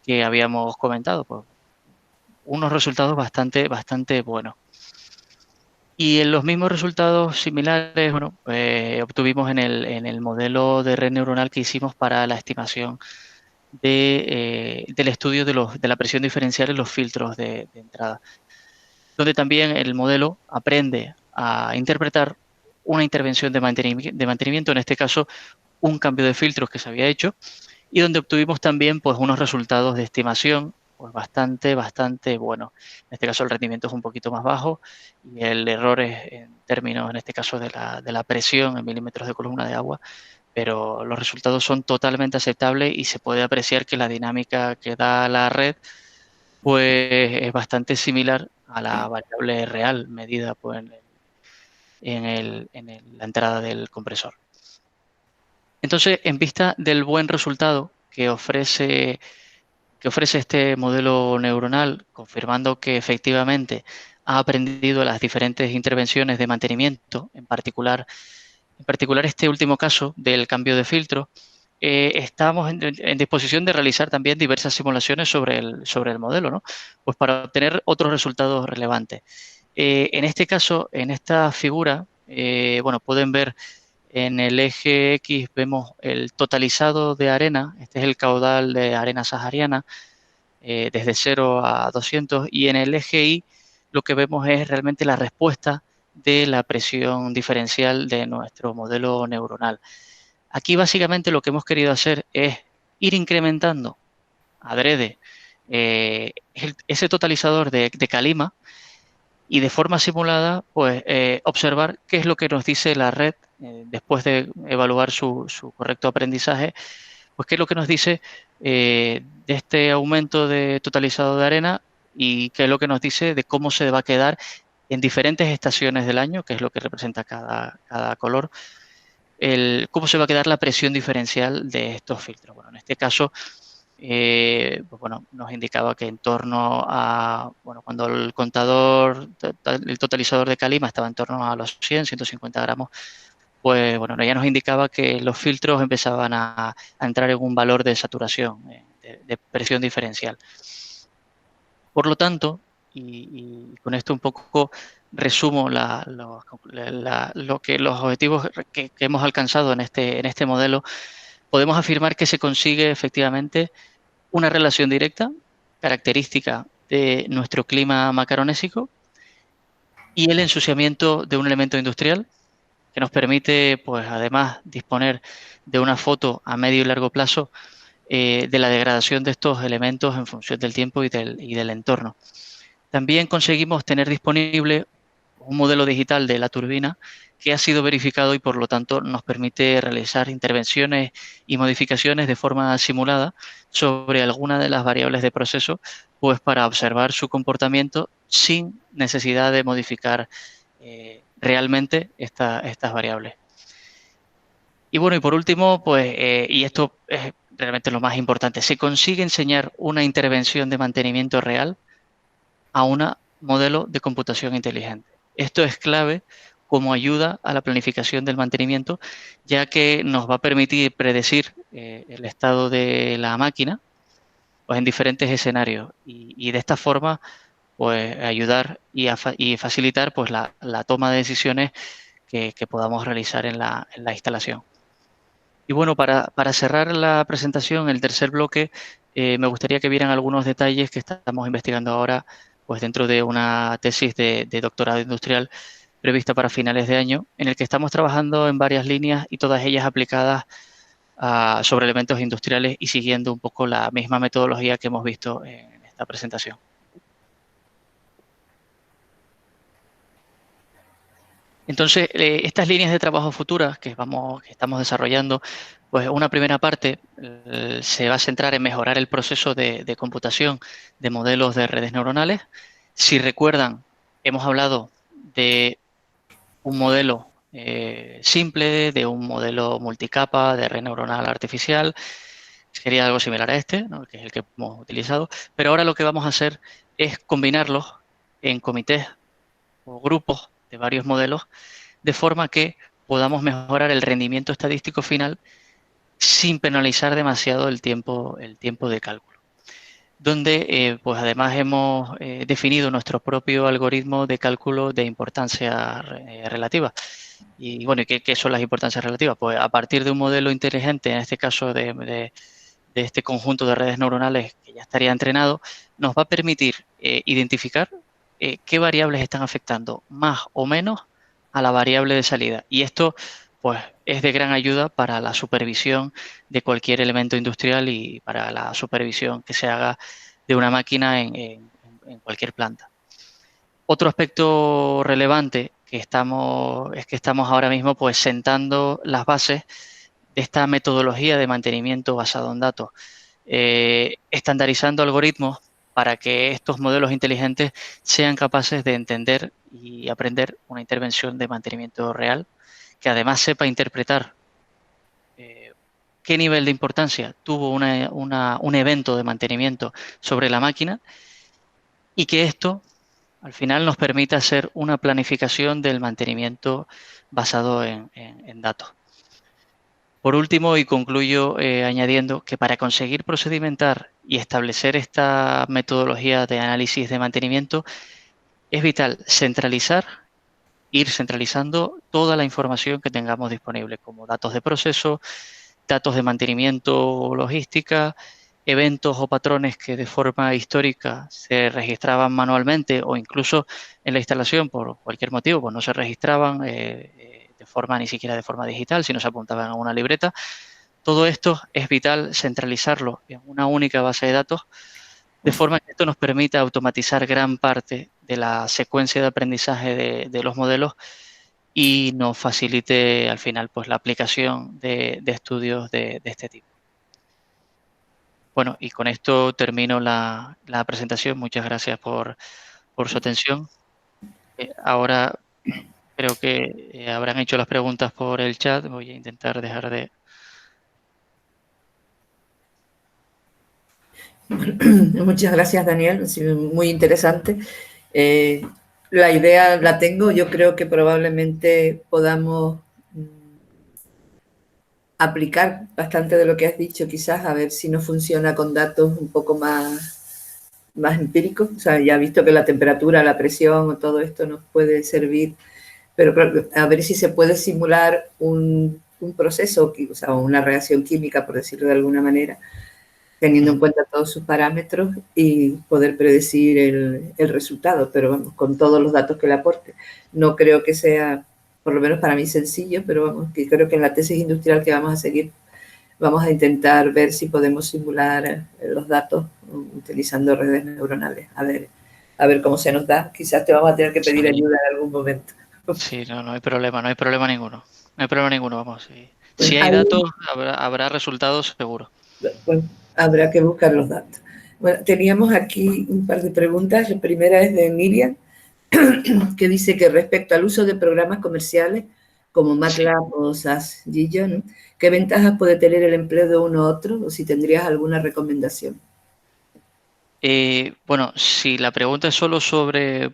C: que habíamos comentado, pues unos resultados bastante buenos. Y en los mismos resultados similares, bueno, obtuvimos en el modelo de red neuronal que hicimos para la estimación del estudio de la presión diferencial en los filtros de entrada, donde también el modelo aprende a interpretar una intervención de mantenimiento, en este caso un cambio de filtros que se había hecho, y donde obtuvimos también pues unos resultados de estimación pues bastante buenos. En este caso el rendimiento es un poquito más bajo y el error es en términos, en este caso, de la presión en milímetros de columna de agua, pero los resultados son totalmente aceptables y se puede apreciar que la dinámica que da la red pues es bastante similar a la variable real medida pues, en la entrada del compresor. Entonces, en vista del buen resultado que ofrece este modelo neuronal, confirmando que efectivamente ha aprendido las diferentes intervenciones de mantenimiento, en particular este último caso del cambio de filtro, estamos en disposición de realizar también diversas simulaciones sobre el modelo, ¿no? Pues para obtener otros resultados relevantes. En este caso, en esta figura, bueno, pueden ver en el eje X, vemos el totalizado de arena. Este es el caudal de arena sahariana, desde 0 a 200, y en el eje Y lo que vemos es realmente la respuesta de la presión diferencial de nuestro modelo neuronal. Aquí básicamente lo que hemos querido hacer es ir incrementando adrede ese totalizador de calima y de forma simulada pues observar qué es lo que nos dice la red después de evaluar su correcto aprendizaje, pues qué es lo que nos dice de este aumento de totalizado de arena y qué es lo que nos dice de cómo se va a quedar en diferentes estaciones del año, que es lo que representa cada color, cómo se va a quedar la presión diferencial de estos filtros. Bueno, en este caso, pues bueno, nos indicaba que en torno a, bueno, cuando el contador, el totalizador de calima estaba en torno a los 100, 150 gramos, pues bueno, ya nos indicaba que los filtros empezaban a entrar en un valor de saturación, de presión diferencial. Por lo tanto, y con esto un poco resumo los objetivos que hemos alcanzado en este modelo, podemos afirmar que se consigue efectivamente una relación directa, característica de nuestro clima macaronésico, y el ensuciamiento de un elemento industrial que nos permite, pues además, disponer de una foto a medio y largo plazo de la degradación de estos elementos en función del tiempo y del entorno. También conseguimos tener disponible un modelo digital de la turbina que ha sido verificado y, por lo tanto, nos permite realizar intervenciones y modificaciones de forma simulada sobre alguna de las variables de proceso, pues para observar su comportamiento sin necesidad de modificar realmente estas variables. Y bueno, y por último, pues, y esto es realmente lo más importante, se consigue enseñar una intervención de mantenimiento real a un modelo de computación inteligente. Esto es clave como ayuda a la planificación del mantenimiento, ya que nos va a permitir predecir el estado de la máquina pues, en diferentes escenarios y de esta forma pues, ayudar y facilitar pues, la toma de decisiones que podamos realizar en la instalación. Y bueno, para cerrar la presentación, el tercer bloque, me gustaría que vieran algunos detalles que estamos investigando ahora pues dentro de una tesis de doctorado industrial prevista para finales de año, en el que estamos trabajando en varias líneas y todas ellas aplicadas sobre elementos industriales y siguiendo un poco la misma metodología que hemos visto en esta presentación. Entonces, estas líneas de trabajo futuras que estamos desarrollando, pues una primera parte se va a centrar en mejorar el proceso de computación de modelos de redes neuronales. Si recuerdan, hemos hablado de un modelo simple, de un modelo multicapa de red neuronal artificial. Sería algo similar a este, ¿no? Que es el que hemos utilizado. Pero ahora lo que vamos a hacer es combinarlos en comités o grupos de varios modelos, de forma que podamos mejorar el rendimiento estadístico final sin penalizar demasiado el tiempo de cálculo. Donde, pues además hemos definido nuestro propio algoritmo de cálculo de importancia relativa. Y bueno, ¿qué son las importancias relativas? Pues a partir de un modelo inteligente, en este caso de este conjunto de redes neuronales que ya estaría entrenado, nos va a permitir identificar qué variables están afectando más o menos a la variable de salida. Y esto pues, es de gran ayuda para la supervisión de cualquier elemento industrial y para la supervisión que se haga de una máquina en cualquier planta. Otro aspecto relevante es que estamos ahora mismo pues, sentando las bases de esta metodología de mantenimiento basado en datos, estandarizando algoritmos para que estos modelos inteligentes sean capaces de entender y aprender una intervención de mantenimiento real, que además sepa interpretar qué nivel de importancia tuvo un evento de mantenimiento sobre la máquina y que esto al final nos permita hacer una planificación del mantenimiento basado en datos. Por último, y concluyo añadiendo que para conseguir procedimentar y establecer esta metodología de análisis de mantenimiento, es vital ir centralizando toda la información que tengamos disponible, como datos de proceso, datos de mantenimiento logística, eventos o patrones que de forma histórica se registraban manualmente o incluso en la instalación por cualquier motivo, pues no se registraban ni siquiera de forma digital, sino se apuntaban a una libreta. Todo esto es vital centralizarlo en una única base de datos, de forma que esto nos permita automatizar gran parte de la secuencia de aprendizaje de los modelos y nos facilite al final pues, la aplicación de estudios de este tipo. Bueno, y con esto termino la presentación. Muchas gracias por su atención. Ahora, bueno, creo que habrán hecho las preguntas por el chat. Voy a intentar dejar de...
B: Muchas gracias, Daniel. Muy interesante. La idea la tengo. Yo creo que probablemente podamos aplicar bastante de lo que has dicho, quizás, a ver si nos funciona con datos un poco más empíricos. O sea, ya he visto que la temperatura, la presión, todo esto nos puede servir, pero claro, a ver si se puede simular un proceso, o sea, una reacción química, por decirlo de alguna manera, teniendo en cuenta todos sus parámetros y poder predecir el resultado, pero vamos, con todos los datos que le aporte. No creo que sea, por lo menos para mí, sencillo, pero vamos, que creo que en la tesis industrial que vamos a seguir vamos a intentar ver si podemos simular los datos utilizando redes neuronales. A ver cómo se nos da. Quizás te vamos a tener que pedir ayuda en algún momento.
C: Sí, no hay problema ninguno. No hay problema ninguno, vamos. Sí.
B: Pues
C: Si hay datos, habrá resultados seguro.
B: Pues habrá que buscar los datos. Bueno, teníamos aquí un par de preguntas. La primera es de Miriam, que dice que respecto al uso de programas comerciales como MATLAB o SAS Gillo, ¿no? ¿Qué ventajas puede tener el empleo de uno u otro o si tendrías alguna recomendación?
C: Bueno, si la pregunta es solo sobre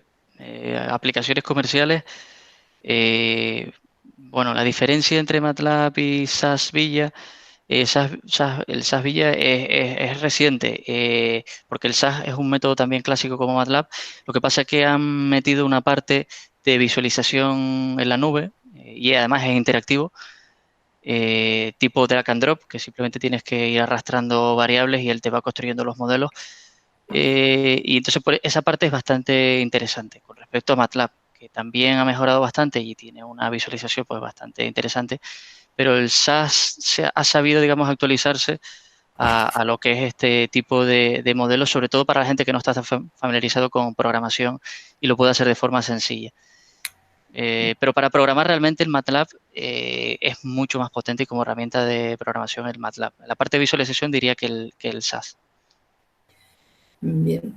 C: aplicaciones comerciales, bueno, la diferencia entre MATLAB y SAS Villa, el SAS Villa es reciente, porque el SAS es un método también clásico como MATLAB. Lo que pasa es que han metido una parte de visualización en la nube y además es interactivo, tipo drag and drop, que simplemente tienes que ir arrastrando variables y él te va construyendo los modelos. Y entonces esa parte es bastante interesante. Con respecto a MATLAB, que también ha mejorado bastante y tiene una visualización pues bastante interesante, pero el SAS ha sabido, digamos, actualizarse a lo que es este tipo de modelos, sobre todo para la gente que no está familiarizado con programación y lo puede hacer de forma sencilla. Pero para programar realmente el MATLAB es mucho más potente y como herramienta de programación el MATLAB. La parte de visualización diría que el SAS.
B: Bien.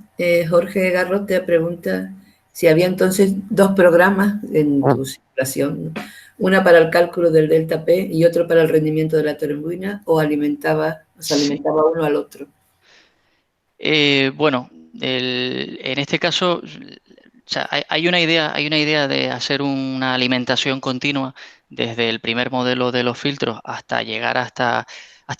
B: Jorge Garro te pregunta si había entonces dos programas en tu simulación, ¿no? Una para el cálculo del delta P y otro para el rendimiento de la turbina, o alimentaba uno al otro.
C: Bueno, en este caso, o sea, hay una idea de hacer una alimentación continua desde el primer modelo de los filtros hasta llegar hasta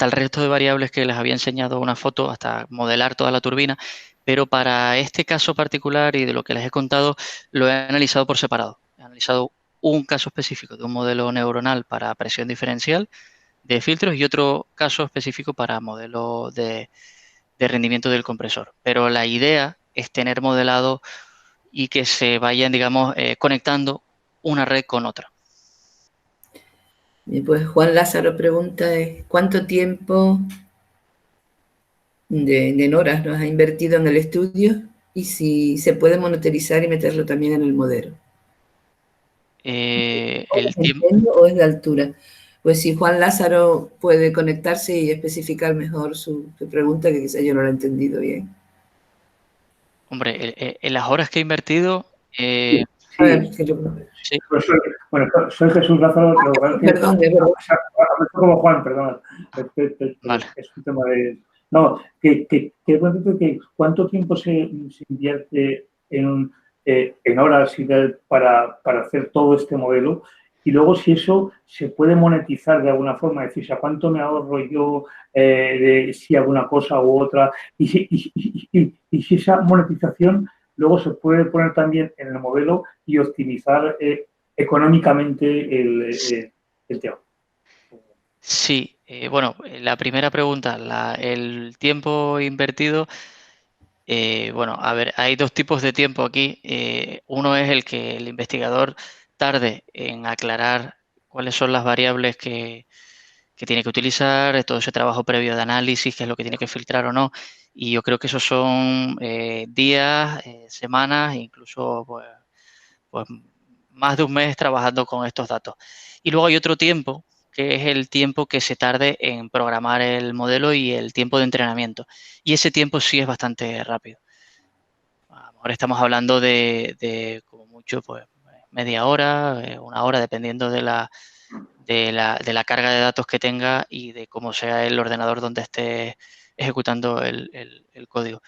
C: el resto de variables que les había enseñado una foto, hasta modelar toda la turbina. Pero para este caso particular y de lo que les he contado, lo he analizado por separado. He analizado un caso específico de un modelo neuronal para presión diferencial de filtros y otro caso específico para modelo de rendimiento del compresor. Pero la idea es tener modelado y que se vayan, digamos, conectando una red con otra.
B: Y pues Juan Lázaro pregunta, ¿cuánto tiempo en horas nos ha invertido en el estudio y si se puede monitorizar y meterlo también en el modelo?
C: El tiempo...
B: ¿O es de altura? Pues si Juan Lázaro puede conectarse y especificar mejor su pregunta, que quizá yo no lo he entendido bien.
C: Hombre, en las horas que he invertido...
B: A ver,
D: Sí.
C: sí.
D: Pues soy Jesús Lázaro.
B: Perdón, es verdad.
D: Como Juan, perdón.
C: Vale.
D: Es un tema de... No, ¿cuánto tiempo se invierte en horas y para hacer todo este modelo? Y luego si eso se puede monetizar de alguna forma, es decir, ¿a cuánto me ahorro yo si alguna cosa u otra? Y si esa monetización luego se puede poner también en el modelo y optimizar económicamente el tema.
C: Sí, bueno, la primera pregunta, el tiempo invertido, bueno, a ver, hay dos tipos de tiempo aquí. Uno es el que el investigador tarde en aclarar cuáles son las variables que tiene que utilizar, todo ese trabajo previo de análisis, qué es lo que tiene que filtrar o no. Y yo creo que esos son días, semanas, incluso pues más de un mes trabajando con estos datos. Y luego hay otro tiempo, que es el tiempo que se tarde en programar el modelo y el tiempo de entrenamiento. Y ese tiempo sí es bastante rápido. A lo mejor estamos hablando de como mucho, pues media hora, una hora, dependiendo de la carga de datos que tenga y de cómo sea el ordenador donde esté ejecutando el código.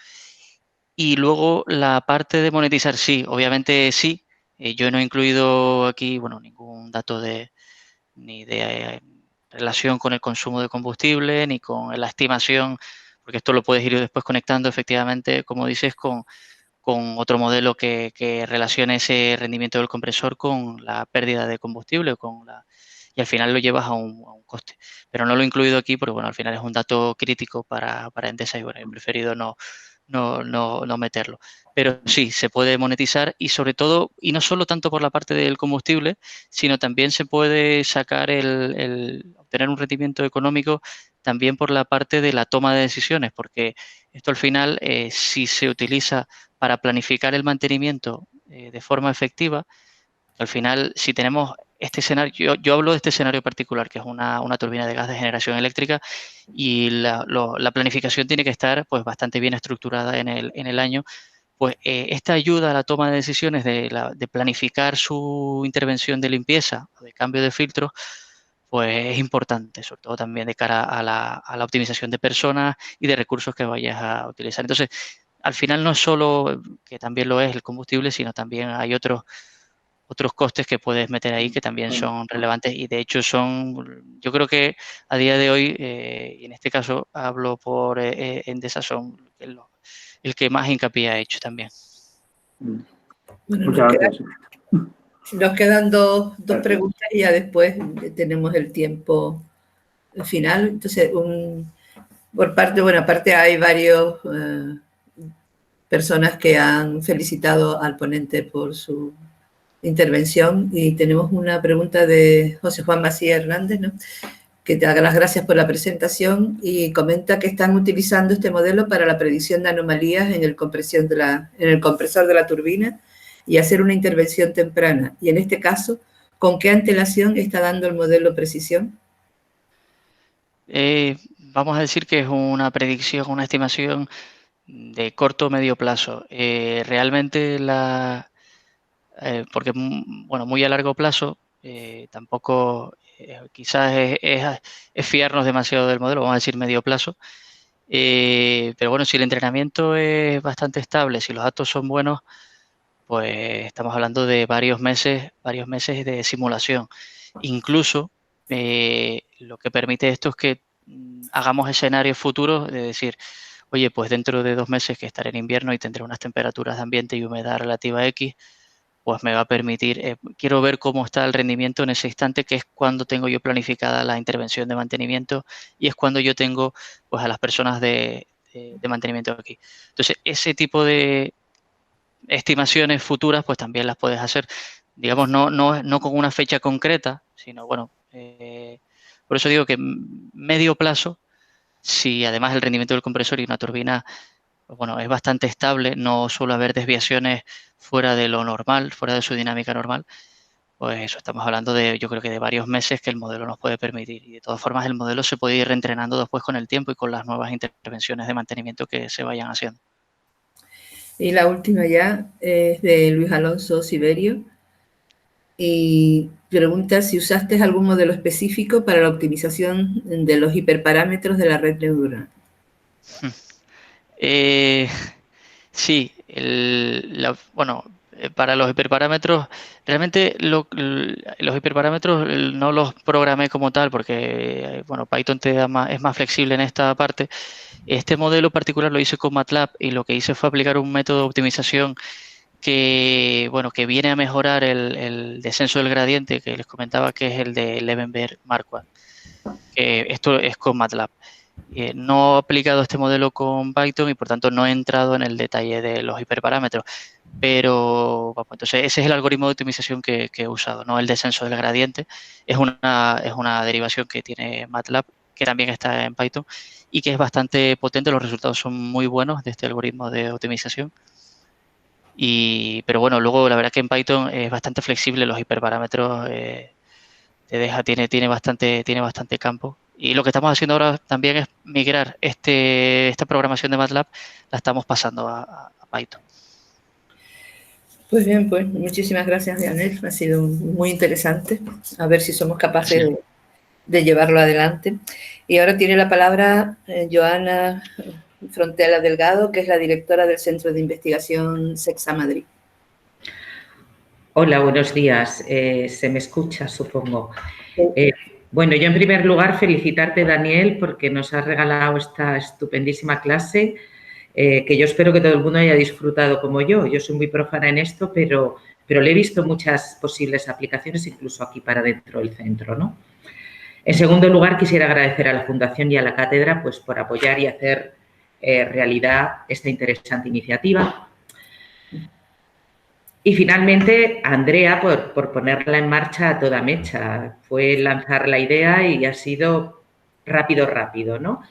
C: Y luego la parte de monetizar, sí, obviamente sí. Yo no he incluido aquí, bueno, ningún dato ni de relación con el consumo de combustible, ni con la estimación, porque esto lo puedes ir después conectando efectivamente, como dices, con otro modelo que relacione ese rendimiento del compresor con la pérdida de combustible y al final lo llevas a un coste. Pero no lo he incluido aquí porque, bueno, al final es un dato crítico para Endesa y, bueno, he preferido no meterlo. Pero sí, se puede monetizar y sobre todo, y no solo tanto por la parte del combustible, sino también se puede sacar obtener un rendimiento económico también por la parte de la toma de decisiones, porque esto al final, si se utiliza para planificar el mantenimiento de forma efectiva, al final, si tenemos este escenario, yo hablo de este escenario particular, que es una turbina de gas de generación eléctrica, y la planificación tiene que estar pues bastante bien estructurada en el año, pues esta ayuda a la toma de decisiones de planificar su intervención de limpieza o de cambio de filtros, pues es importante, sobre todo también de cara a la optimización de personas y de recursos que vayas a utilizar. Entonces, al final no es solo, que también lo es el combustible, sino también hay otros costes que puedes meter ahí que también son relevantes y de hecho yo creo que a día de hoy, y en este caso hablo por Endesa, son el que más hincapié ha hecho también.
B: Bueno,
D: Muchas gracias.
B: Nos quedan dos preguntas y ya después tenemos el tiempo final. Entonces, por parte, bueno, aparte hay varios personas que han felicitado al ponente por su intervención y tenemos una pregunta de José Juan Macías Hernández, ¿no?, que te da las gracias por la presentación y comenta que están utilizando este modelo para la predicción de anomalías en el compresor de la turbina y hacer una intervención temprana. Y en este caso, ¿con qué antelación está dando el modelo precisión?
C: Vamos a decir que es una predicción, una estimación de corto o medio plazo. Realmente porque bueno, muy a largo plazo tampoco quizás es fiarnos demasiado del modelo, vamos a decir medio plazo. Pero bueno, si el entrenamiento es bastante estable, si los datos son buenos, pues estamos hablando de varios meses de simulación. Incluso lo que permite esto es que hagamos escenarios futuros de decir, oye, pues dentro de 2 meses que estaré en invierno y tendré unas temperaturas de ambiente y humedad relativa X, pues me va a permitir, quiero ver cómo está el rendimiento en ese instante, que es cuando tengo yo planificada la intervención de mantenimiento y es cuando yo tengo pues a las personas de mantenimiento aquí. Entonces, ese tipo de estimaciones futuras pues también las puedes hacer. digamos, no con una fecha concreta, sino, bueno, por eso digo que medio plazo, si además el rendimiento del compresor y una turbina, pues bueno, es bastante estable, no suele haber desviaciones fuera de lo normal, fuera de su dinámica normal, pues eso, estamos hablando de, yo creo que de varios meses que el modelo nos puede permitir. Y de todas formas, el modelo se puede ir reentrenando después con el tiempo y con las nuevas intervenciones de mantenimiento que se vayan haciendo.
B: Y la última ya es de Luis Alonso Siberio y pregunta si usaste algún modelo específico para la optimización de los hiperparámetros de la red neuronal.
C: Sí, bueno, para los hiperparámetros, realmente los hiperparámetros no los programé como tal porque, bueno, Python es más flexible en esta parte. Este modelo particular lo hice con MATLAB y lo que hice fue aplicar un método de optimización que, bueno, que viene a mejorar el descenso del gradiente que les comentaba, que es el de Levenberg Marquardt. Esto es con MATLAB. No he aplicado este modelo con Python y por tanto no he entrado en el detalle de los hiperparámetros, pero bueno, entonces ese es el algoritmo de optimización que he usado, ¿no? El descenso del gradiente es una derivación que tiene MATLAB, que también está en Python y que es bastante potente, los resultados son muy buenos de este algoritmo de optimización. Pero bueno, luego la verdad que en Python es bastante flexible, los hiperparámetros tiene bastante campo. Y lo que estamos haciendo ahora también es migrar esta programación de MATLAB, la estamos pasando a Python.
B: Pues bien, pues muchísimas gracias, Daniel. Ha sido muy interesante. A ver si somos capaces de llevarlo adelante. Y ahora tiene la palabra Joana Frontela Delgado, que es la directora del Centro de Investigación CEPSA Madrid.
E: Hola, buenos días. Se me escucha, supongo. Bueno, yo en primer lugar felicitarte, Daniel, porque nos has regalado esta estupendísima clase que yo espero que todo el mundo haya disfrutado como yo. Yo soy muy profana en esto, pero le he visto muchas posibles aplicaciones, incluso aquí para dentro del centro, ¿no? En segundo lugar, quisiera agradecer a la Fundación y a la Cátedra pues, por apoyar y hacer realidad esta interesante iniciativa. Y finalmente, a Andrea por ponerla en marcha a toda mecha. Fue lanzar la idea y ha sido rápido, ¿no?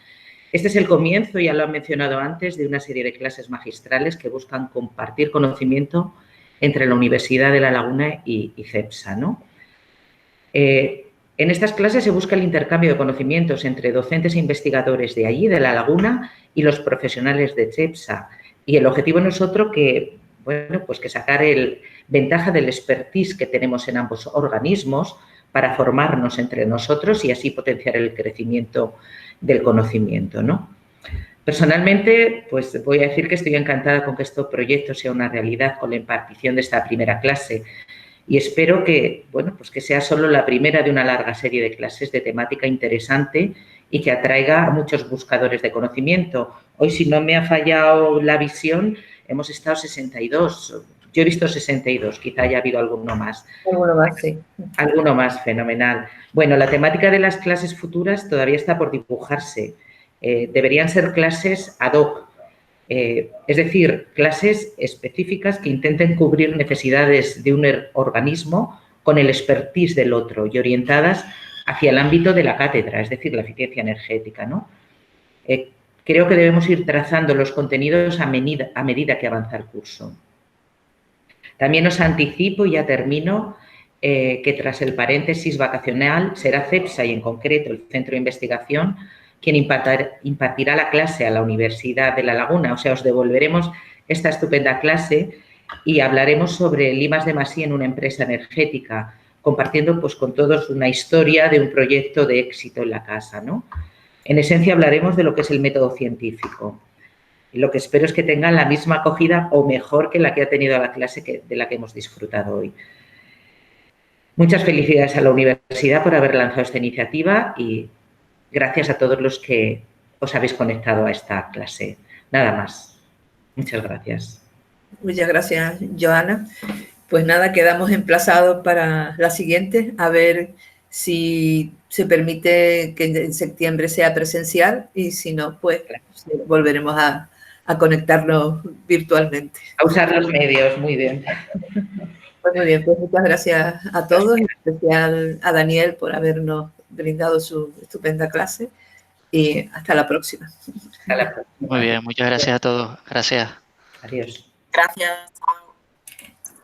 E: Este es el comienzo, ya lo han mencionado antes, de una serie de clases magistrales que buscan compartir conocimiento entre la Universidad de La Laguna y CEPSA, ¿no? En estas clases se busca el intercambio de conocimientos entre docentes e investigadores de allí, de La Laguna, y los profesionales de CEPSA. Y el objetivo no es otro que, bueno, pues que sacar ventaja del expertise que tenemos en ambos organismos para formarnos entre nosotros y así potenciar el crecimiento del conocimiento, ¿no? Personalmente, pues voy a decir que estoy encantada con que este proyecto sea una realidad con la impartición de esta primera clase y espero que, bueno, pues que sea solo la primera de una larga serie de clases de temática interesante y que atraiga a muchos buscadores de conocimiento. Hoy, si no me ha fallado la visión, hemos estado 62. Yo he visto 62, quizá haya habido alguno más.
B: Alguno más, sí.
E: Alguno más, fenomenal. Bueno, la temática de las clases futuras todavía está por dibujarse. Deberían ser clases ad hoc, es decir, clases específicas que intenten cubrir necesidades de un organismo con el expertise del otro y orientadas hacia el ámbito de la cátedra, es decir, la eficiencia energética, ¿no? Creo que debemos ir trazando los contenidos a medida que avanza el curso. También os anticipo, y ya termino, que tras el paréntesis vacacional será CEPSA y en concreto el Centro de Investigación quien impartirá la clase a la Universidad de La Laguna. O sea, os devolveremos esta estupenda clase y hablaremos sobre el I+D+I en una empresa energética, compartiendo pues, con todos una historia de un proyecto de éxito en la casa, ¿no? En esencia, hablaremos de lo que es el método científico. Y lo que espero es que tengan la misma acogida o mejor que la que ha tenido la clase de la que hemos disfrutado hoy. Muchas felicidades a la universidad por haber lanzado esta iniciativa y gracias a todos los que os habéis conectado a esta clase. Nada más. Muchas gracias.
B: Muchas gracias, Joana. Pues nada, quedamos emplazados para la siguiente, a ver si se permite que en septiembre sea presencial y si no, pues volveremos a conectarnos virtualmente.
E: A usar los medios, muy bien.
B: Pues muy bien, pues muchas gracias a todos, en especial a Daniel por habernos brindado su estupenda clase y hasta la próxima.
E: Hasta la próxima.
C: Muy bien, muchas gracias a todos. Gracias.
E: Adiós.
B: Gracias.